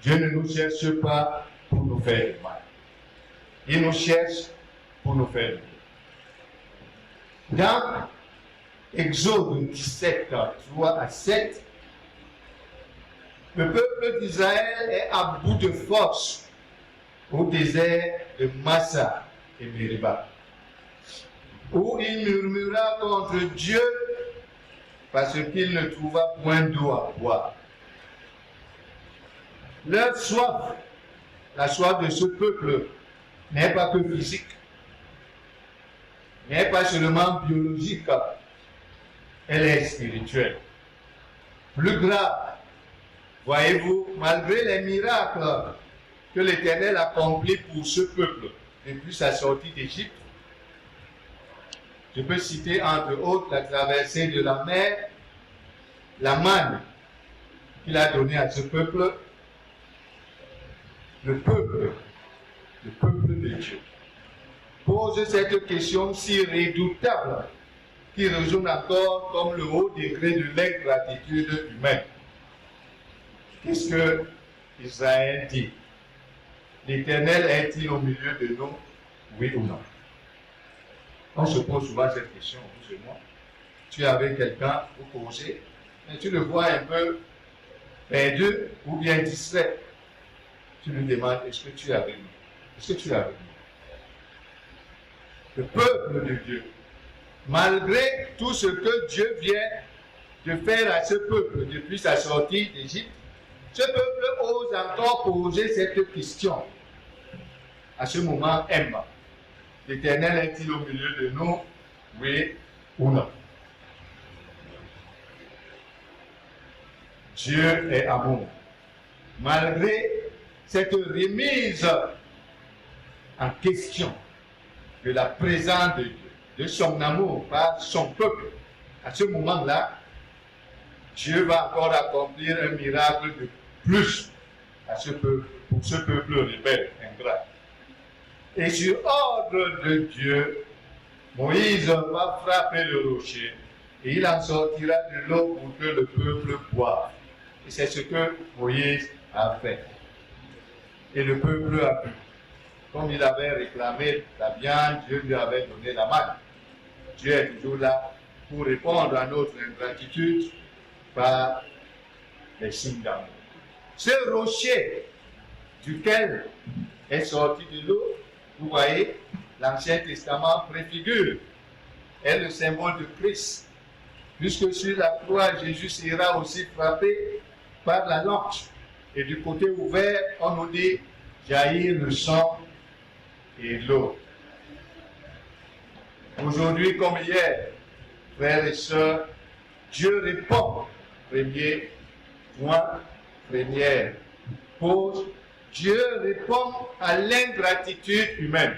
Dieu ne nous cherche pas pour nous faire du mal. Il nous cherche pour nous faire du bien. Dans Exode 17, 3 à 7, le peuple d'Israël est à bout de force au désert de Massa et Mériba, où il murmura contre Dieu parce qu'il ne trouva point d'eau à boire. Leur soif, la soif de ce peuple, n'est pas que physique, n'est pas seulement biologique, elle est spirituelle. Plus grave, voyez-vous, malgré les miracles que l'Éternel accomplit pour ce peuple depuis sa sortie d'Égypte, je peux citer entre autres la traversée de la mer, la manne qu'il a donnée à ce peuple, le peuple de Dieu, pose cette question si redoutable qui résonne encore comme le haut degré de l'ingratitude humaine. Qu'est-ce que Israël dit? L'Éternel est-il au milieu de nous, oui ou non? On se pose souvent cette question, vous et moi. Tu es avec quelqu'un, vous causez, mais tu le vois un peu perdu ou bien distrait. Tu lui demandes, est-ce que tu es avec nous? Est-ce que tu es avec nous? Le peuple de Dieu, malgré tout ce que Dieu vient de faire à ce peuple depuis sa sortie d'Égypte, ce peuple ose encore poser cette question. À ce moment, Emma, l'Éternel est-il au milieu de nous, oui ou non? Dieu est amour. Malgré cette remise en question de la présence de Dieu, de son amour par son peuple, à ce moment-là, Dieu va encore accomplir un miracle de plus à ce peuple, pour ce peuple rebelle, ingrat. Et sur ordre de Dieu, Moïse va frapper le rocher et il en sortira de l'eau pour que le peuple boive. Et c'est ce que Moïse a fait. Et le peuple a bu. Comme il avait réclamé la viande, Dieu lui avait donné la manne. Dieu est toujours là pour répondre à notre ingratitude par les signes d'amour. Ce rocher duquel est sorti de l'eau, vous voyez, l'Ancien Testament préfigure, est le symbole de Christ. Puisque sur la croix, Jésus sera aussi frappé par la lance. Et du côté ouvert, on nous dit jaillir le sang et l'eau. Aujourd'hui comme hier, frères et sœurs, Dieu répond. Premier point, première pause. Dieu répond à l'ingratitude humaine,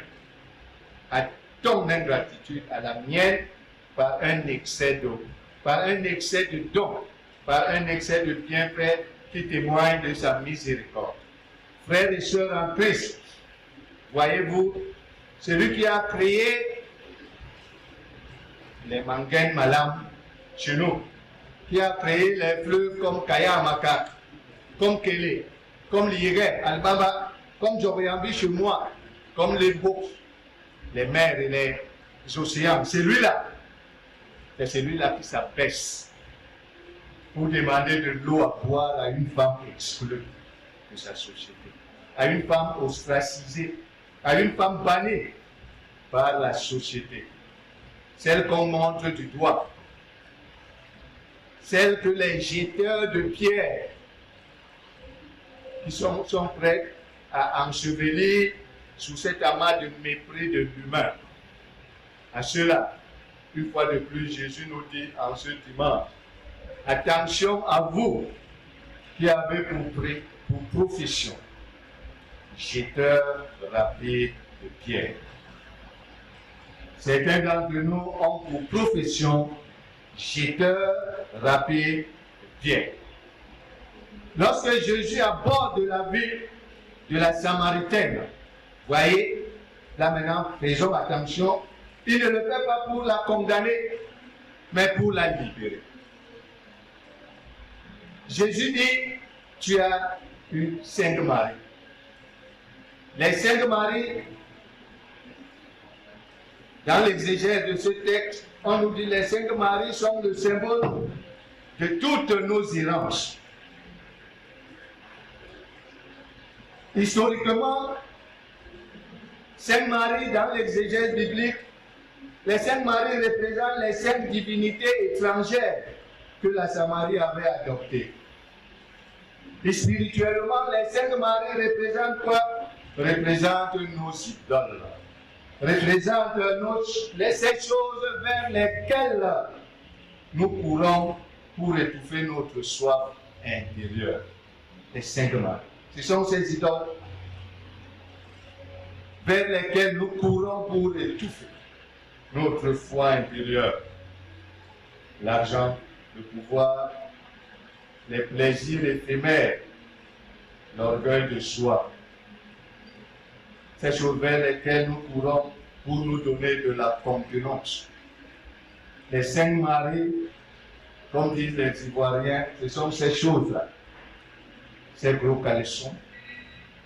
à ton ingratitude, à la mienne, par un excès de don, par un excès de bienfait qui témoigne de sa miséricorde. Frères et sœurs en Christ, voyez-vous, celui qui a créé les Manguin Malam chez nous, qui a créé les fleuves comme Kayamaka, comme Kélé, comme l'Iré, Albaba, comme Djoriambi chez moi, comme les Baux, les mers et les océans. C'est lui-là. C'est celui-là qui s'abaisse pour demander de l'eau à boire à une femme exclue de sa société, à une femme ostracisée, à une femme bannie par la société, celle qu'on montre du doigt, celle que les jeteurs de pierre qui sont prêts à ensevelir sous cet amas de mépris de l'humain. À cela, une fois de plus, Jésus nous dit en ce dimanche, attention à vous qui avez pour profession jeteurs rapides de pierre. Certains d'entre nous ont pour profession jeteurs rapides de pierre. Lorsque Jésus aborde la vie de la Samaritaine, voyez, là maintenant, faisons attention, il ne le fait pas pour la condamner, mais pour la libérer. Jésus dit, tu as une Sainte Marie. Les Saintes Maries, dans l'exégèse de ce texte, on nous dit les Saintes Maries sont le symbole de toutes nos errances. Historiquement, Sainte Marie, dans l'exégèse biblique, les Saintes Maries représentent les saintes divinités étrangères que la Samarie avait adoptées. Et spirituellement, les Saintes Maries représentent quoi? Représentent nos idoles. Représentent ces choses vers lesquelles nous courons pour étouffer notre soif intérieure. Les Saintes Maries. Ce sont ces idoles vers lesquelles nous courons pour étouffer notre foi intérieure. L'argent, le pouvoir, les plaisirs éphémères, l'orgueil de soi. Ces choses vers lesquelles nous courons pour nous donner de la concurrence. Les Saintes Maries, comme disent les Ivoiriens, ce sont ces choses-là. Ces gros caleçons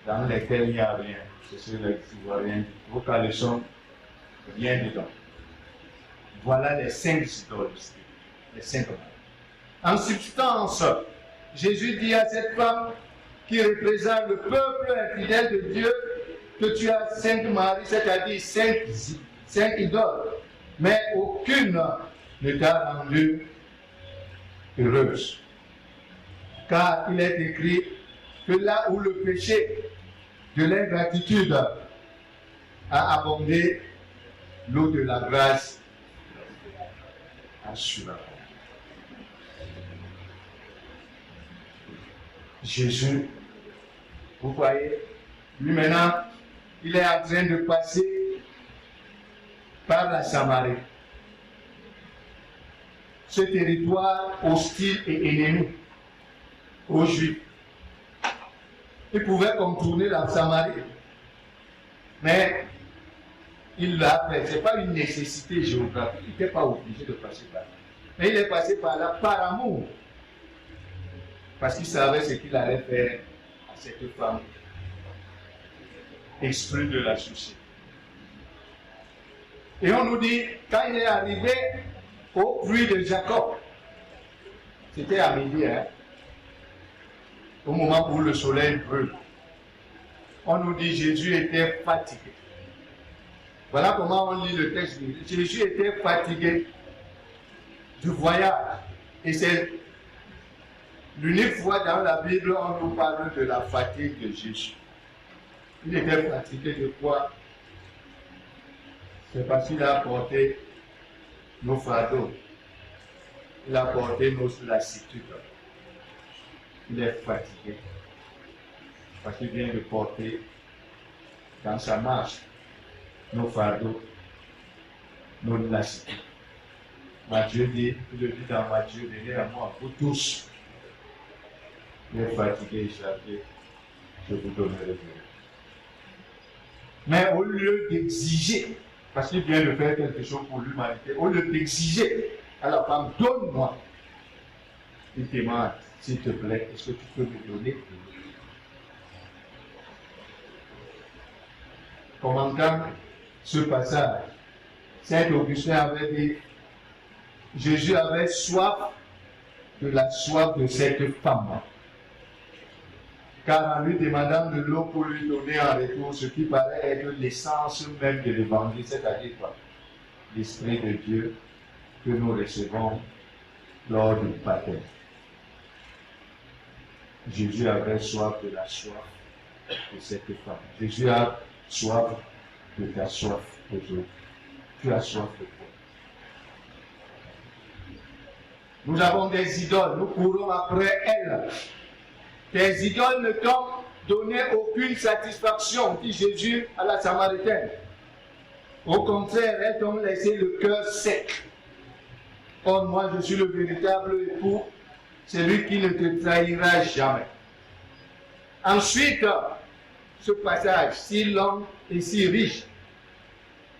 dans lesquels il n'y a rien. C'est ce que les Ivoiriens disent. Gros caleçons, rien dedans. Voilà les 5 idoles, les 5 Maries. En substance, Jésus dit à cette femme qui représente le peuple infidèle de Dieu que tu as 5 maris, c'est-à-dire 5 idoles, mais aucune ne t'a rendue heureuse. Car il est écrit que là où le péché de l'ingratitude a abondé, l'eau de la grâce a surabondé. Jésus, vous voyez, lui maintenant, il est en train de passer par la Samarie. Ce territoire hostile et ennemi aux Juifs. Il pouvait contourner la Samarie, mais il l'a fait. Ce n'est pas une nécessité géographique. Il n'était pas obligé de passer par là. Mais il est passé par là par amour. Parce qu'il savait ce qu'il allait faire à cette femme exclue de la société. Et on nous dit, quand il est arrivé au puits de Jacob, c'était à midi, au moment où le soleil brûle, on nous dit Jésus était fatigué. Voilà comment on lit le texte. Jésus était fatigué du voyage. Et c'est l'unique fois dans la Bible où on nous parle de la fatigue de Jésus. Il était fatigué de quoi? C'est parce qu'il a porté nos fardeaux. Il a porté nos lassitudes. Il est fatigué. Parce qu'il vient de porter dans sa marche nos fardeaux, nos lassitudes. Matthieu dit, il le dit dans Matthieu, venez à moi, vous tous, les fatigués et chargés, je vous donnerai le repos. Mais au lieu d'exiger, parce qu'il vient de faire quelque chose pour l'humanité, au lieu d'exiger à la femme, donne-moi, il demande, s'il te plaît, est-ce que tu peux me donner? Commentant ce passage, Saint Augustin avait dit, Jésus avait soif de la soif de cette femme. Car en lui demandant de l'eau pour lui donner en retour ce qui paraît être l'essence même de l'évangile, c'est-à-dire quoi? L'Esprit de Dieu que nous recevons lors du baptême. Jésus avait soif de la soif de cette femme. Jésus a soif de ta soif aujourd'hui. Tu as soif de quoi? Nous avons des idoles, nous courons après elles. Tes idoles ne t'ont donné aucune satisfaction, dit Jésus à la Samaritaine. Au contraire, elles t'ont laissé le cœur sec. Or, moi, je suis le véritable époux, celui qui ne te trahira jamais. Ensuite, ce passage si long et si riche.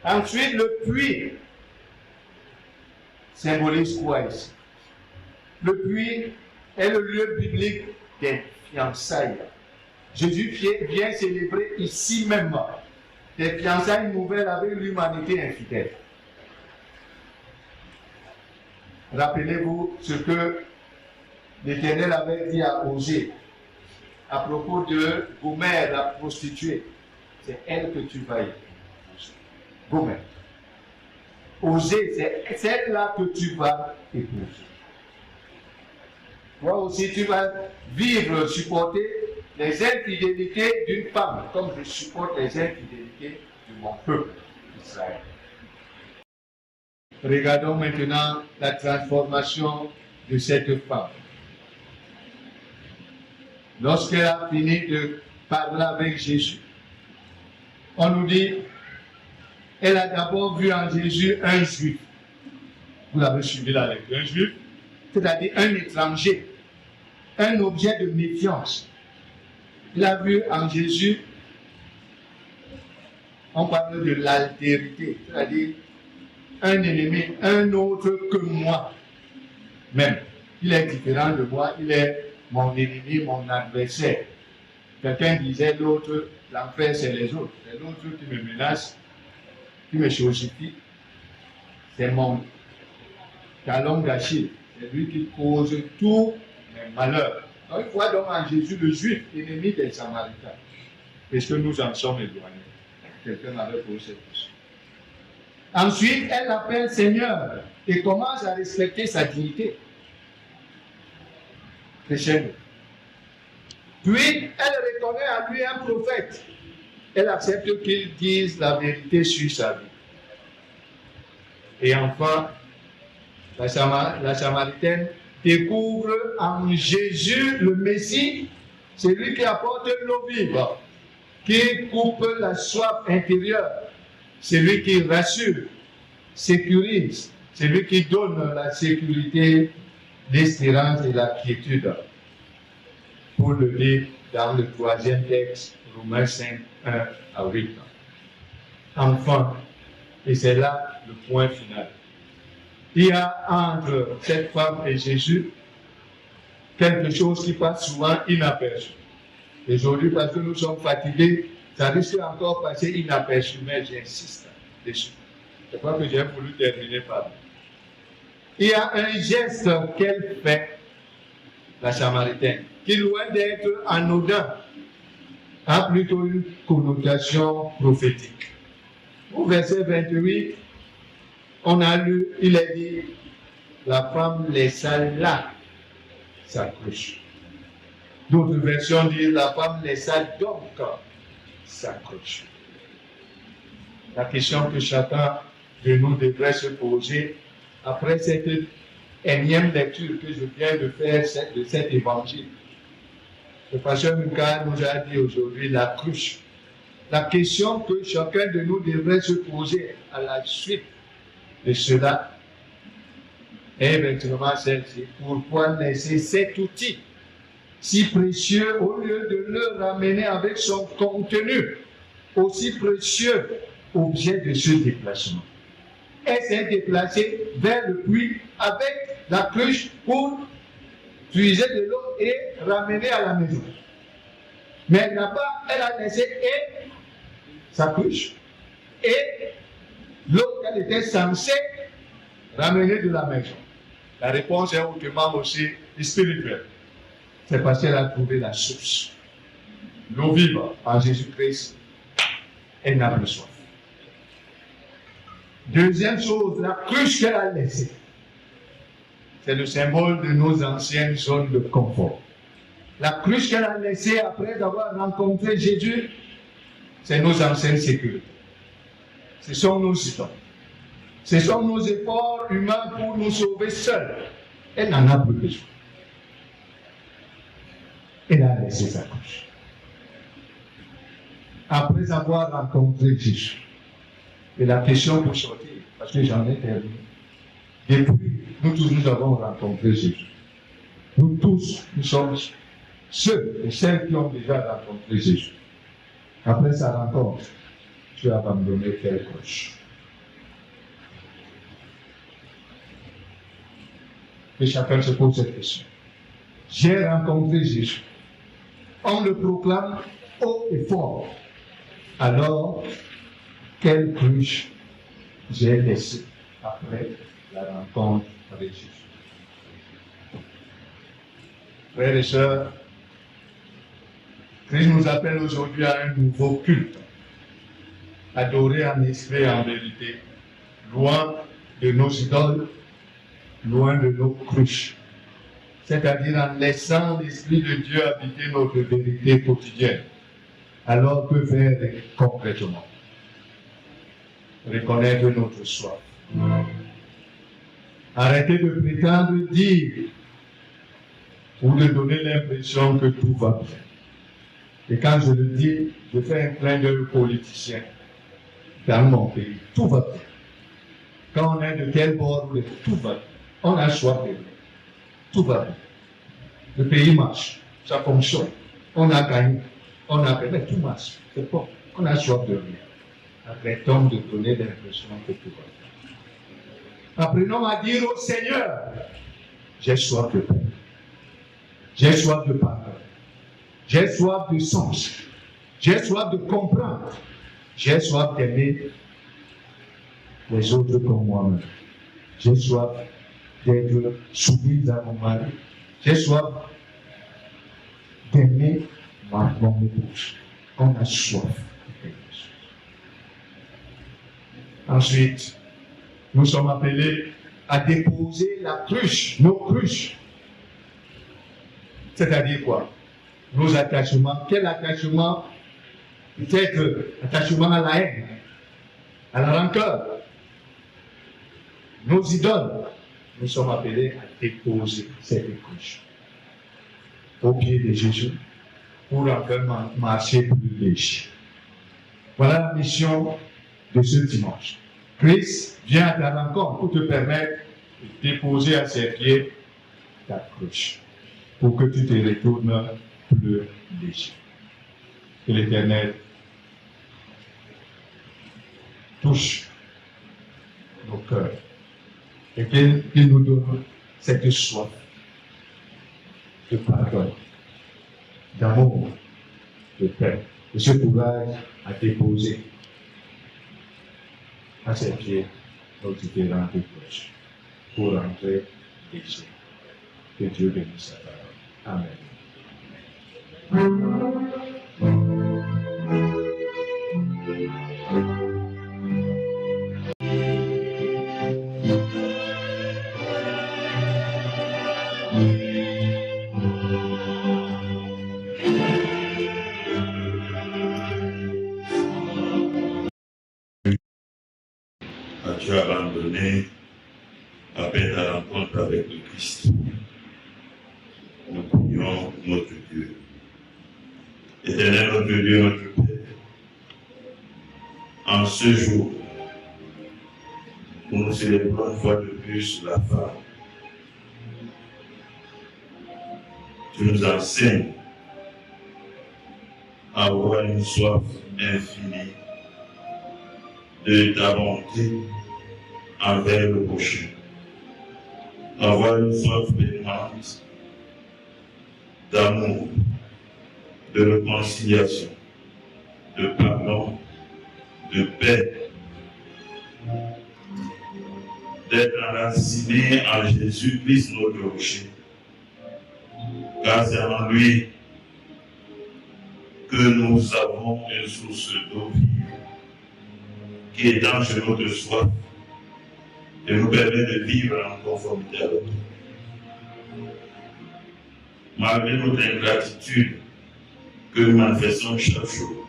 Ensuite, le puits symbolise quoi ici? Le puits est le lieu biblique des fiançailles. Jésus vient célébrer ici même des fiançailles nouvelles avec l'humanité infidèle. Rappelez-vous ce que l'Éternel avait dit à Osée à propos de Gomère, la prostituée. C'est elle que tu vas épouser. Gomère. Osée, c'est celle-là que tu vas épouser. Toi aussi, tu vas vivre, supporter les infidélités d'une femme, comme je supporte les infidélités de mon peuple, Israël. Regardons maintenant la transformation de cette femme. Lorsqu'elle a fini de parler avec Jésus, on nous dit, elle a d'abord vu en Jésus un juif. Vous l'avez suivi la lecture, un juif, c'est-à-dire un étranger, un objet de méfiance. Il a vu en Jésus, on parle de l'altérité, c'est-à-dire un ennemi, un autre que moi même. Il est différent de moi, il est mon ennemi, mon adversaire. Quelqu'un disait l'autre, l'enfer c'est les autres. C'est l'autre qui me menace, qui me chosifie. C'est mon talon d'Achille. C'est lui qui cause tous mes malheurs. Donc il voit donc en Jésus le juif, ennemi des Samaritains. Est-ce que nous en sommes éloignés? Quelqu'un avait posé cette question. Ensuite, elle l'appelle Seigneur et commence à respecter sa dignité. Puis, elle reconnaît à lui un prophète. Elle accepte qu'il dise la vérité sur sa vie. Et enfin, la Samaritaine découvre en Jésus le Messie, celui qui apporte l'eau vive, qui coupe la soif intérieure, celui qui rassure, sécurise, celui qui donne la sécurité, l'espérance et la quiétude. Pour le dire dans le troisième texte, Romains 5, 1 à 8. Enfin, et c'est là le point final. Il y a entre cette femme et Jésus quelque chose qui passe souvent inaperçu. Aujourd'hui, parce que nous sommes fatigués, ça risque encore de passer inaperçu, mais j'insiste dessus. Je crois que j'ai voulu terminer par là. Il y a un geste qu'elle fait, la Samaritaine, qui loin d'être anodin, a plutôt une connotation prophétique. Au verset 28, on a lu, il est dit, la femme laissa là sa cruche. D'autres versions disent, la femme laissa donc sa cruche. la question que chacun de nous devrait se poser après cette énième lecture que je viens de faire de cet évangile. Le pasteur Mika nous a dit aujourd'hui la cruche. La question que chacun de nous devrait se poser à la suite de cela est éventuellement celle-ci. Pourquoi laisser cet outil si précieux au lieu de le ramener avec son contenu aussi précieux objet de ce déplacement? Elle s'est déplacée vers le puits avec la cruche pour puiser de l'eau et ramener à la maison. Mais elle a laissé et sa cruche et l'eau qu'elle était censée ramener de la maison. La réponse est hautement aussi spirituelle. C'est parce qu'elle a trouvé la source. L'eau vive en Jésus-Christ, elle n'a plus soif. Deuxième chose, la cruche qu'elle a laissée, c'est le symbole de nos anciennes zones de confort. La cruche qu'elle a laissée après avoir rencontré Jésus, c'est nos anciennes sécurités. Ce sont nos idoles. Ce sont nos efforts humains pour nous sauver seuls. Elle n'en a plus besoin. Elle a laissé sa cruche. Après avoir rencontré Jésus, et la question pour sortir, parce que j'en ai terminé. Depuis, nous tous, nous avons rencontré Jésus. Nous tous, nous sommes ceux et celles qui ont déjà rencontré Jésus. Après sa rencontre, tu as abandonné quelle cruche? Que chacun se pose cette question. J'ai rencontré Jésus. On le proclame haut et fort. Alors, quelle cruche j'ai laissée après la rencontre avec Jésus? Frères et sœurs, Christ nous appelle aujourd'hui à un nouveau culte. Adorer en esprit et en vérité, loin de nos idoles, loin de nos cruches. C'est-à-dire en laissant l'Esprit de Dieu habiter notre vérité quotidienne. Alors que faire concrètement? Reconnaître notre soif. Arrêter de prétendre dire ou de donner l'impression que tout va bien. Et quand je le dis, je fais un clin d'œil politicien. Dans mon pays, tout va bien. Quand on est de quel bord, tout va bien. On a soif de bien. Tout va bien. Le pays marche, ça fonctionne. On a gagné, on a gagné, tout marche. C'est bon. On a soif de rien. Arrêtons de donner l'impression que tout va bien. Apprenons à dire au Seigneur, j'ai soif de paix. J'ai soif de pardon. J'ai soif de sens. J'ai soif de comprendre. J'ai soif d'aimer les autres comme moi-même. J'ai soif d'être soumise à mon mari. J'ai soif d'aimer mon épouse. On a soif de quelque chose. Ensuite, nous sommes appelés à déposer la cruche, nos cruches. C'est-à-dire quoi? Nos attachements. Quel attachement? Peut-être attachement à la haine, à la rancœur. Nos idoles. Nous sommes appelés à déposer cette cruche au pied de Jésus pour encore marcher plus léger. Voilà la mission de ce dimanche. Christ vient à ta rencontre pour te permettre de déposer à ses pieds ta cruche pour que tu te retournes plus léger. Que l'Éternel touche nos cœurs et qu'il nous donne cette soif de pardon, d'amour, de paix, et ce courage à déposer à ses pieds nos différentes cruches pour rentrer léger. Que Dieu bénisse sa parole. Amen. as-tu abandonné après ta rencontre avec le Christ? Nous prions notre Dieu. Éternel notre Dieu, notre Père, en ce jour, où nous célébrons une fois de plus la femme, tu nous enseignes à avoir une soif infinie de ta bonté envers le prochain, avoir une soif permanente d'amour, de réconciliation, de pardon, de paix, d'être enraciné en Jésus-Christ notre rocher, car c'est en lui que nous avons une source d'eau vive qui étanche notre soif et nous permet de vivre en conformité avec lui. Malgré notre ingratitude que nous manifestons chaque jour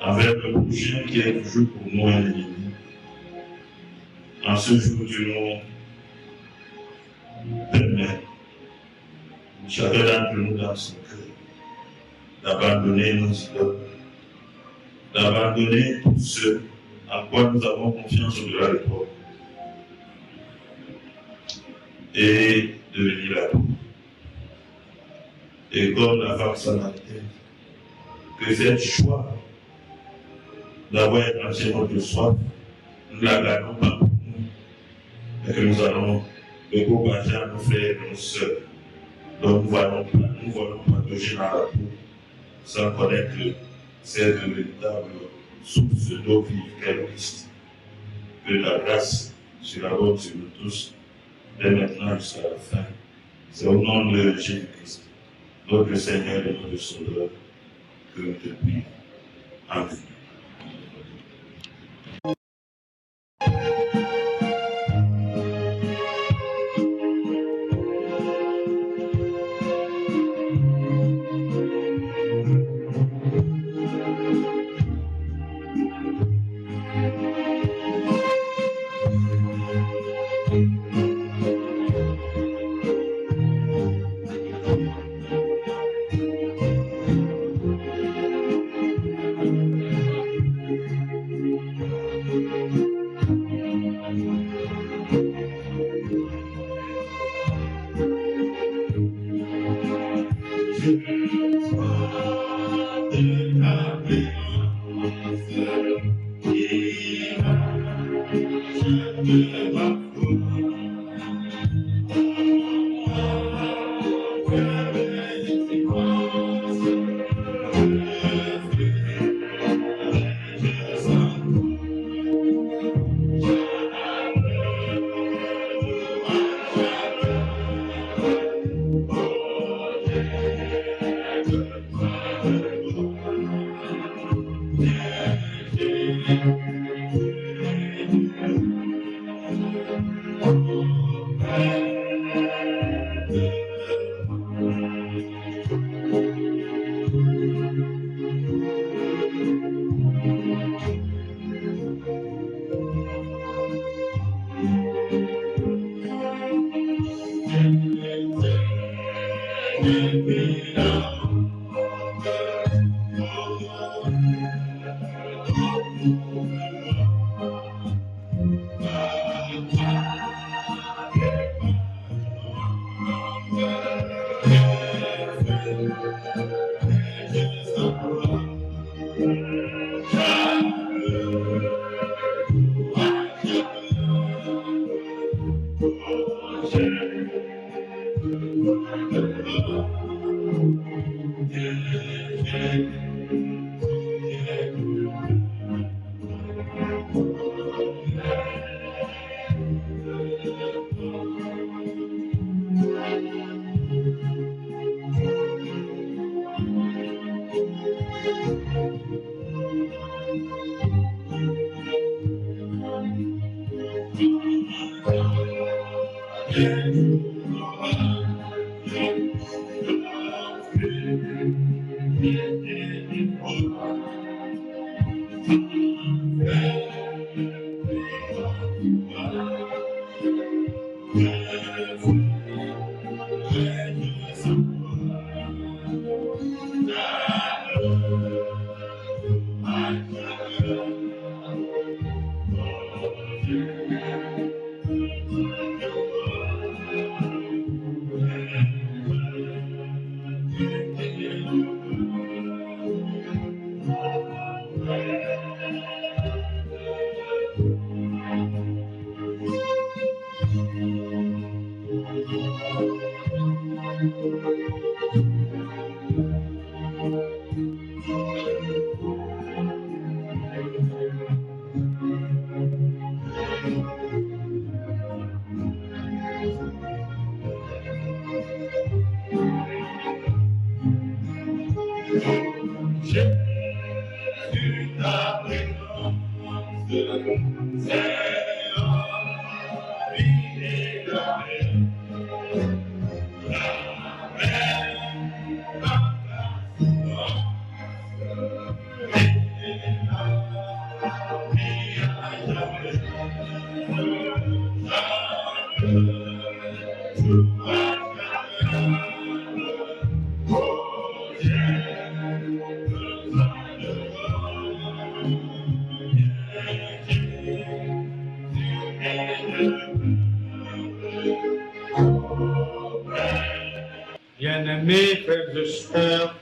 envers le prochain qui est toujours pour nous un ennemi, en ce jour tu nous permets, chacun d'entre nous dans son cœur, d'abandonner nos idoles, d'abandonner tout ce en quoi nous avons confiance au-delà de toi, et de venir à toi. Et comme la femme samaritaine, que cette joie d'avoir étanché notre soif, nous ne la gardons pas pour nous, mais que nous allons le partager à nos frères et nos sœurs. Donc nous voyons patauger dans la peau sans connaître cette véritable source d'eau vive qu'est le Christ. Que la grâce surabonde sur nous tous, dès maintenant jusqu'à la fin. C'est au nom de Jésus-Christ, notre Seigneur et notre Sauveur, que nous te prions. Amen. Bien-aimés frères et sœurs,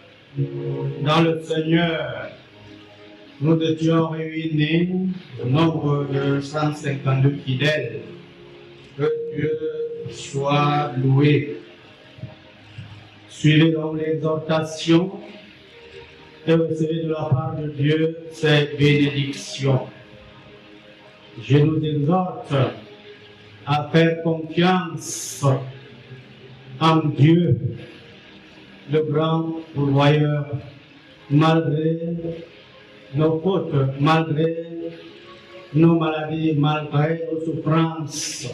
dans le Seigneur, nous étions réunis au nombre de 152 fidèles. Que Dieu soit loué. Suivez donc l'exhortation et recevez de la part de Dieu ces bénédictions. Je nous exhorte à faire confiance en Dieu, le grand pourvoyeur, malgré nos fautes, malgré nos maladies, malgré nos souffrances.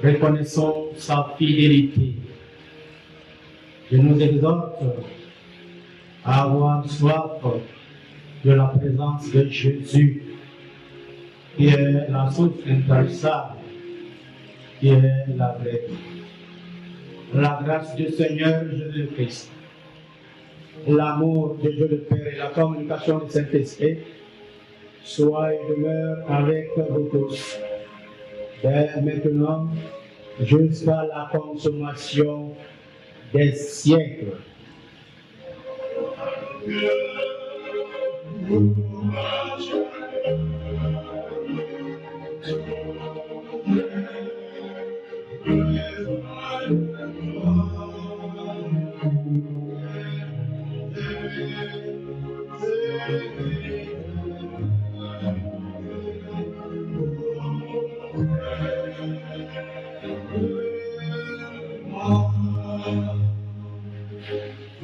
Reconnaissons sa fidélité. Je nous exhorte à avoir soif de la présence de Jésus, qui est la source intarissable, qui est la vraie vie. La grâce du Seigneur Jésus-Christ, l'amour de Dieu le Père et la communication du Saint-Esprit soient et demeurent avec vous tous, dès maintenant jusqu'à la consommation des siècles.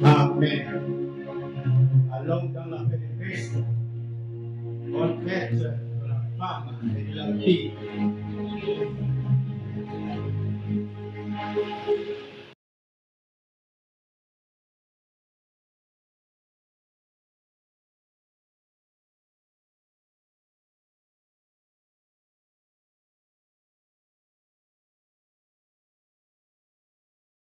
Amen. Allons dans la paix de Christ, bonne fête de la femme et de la fille.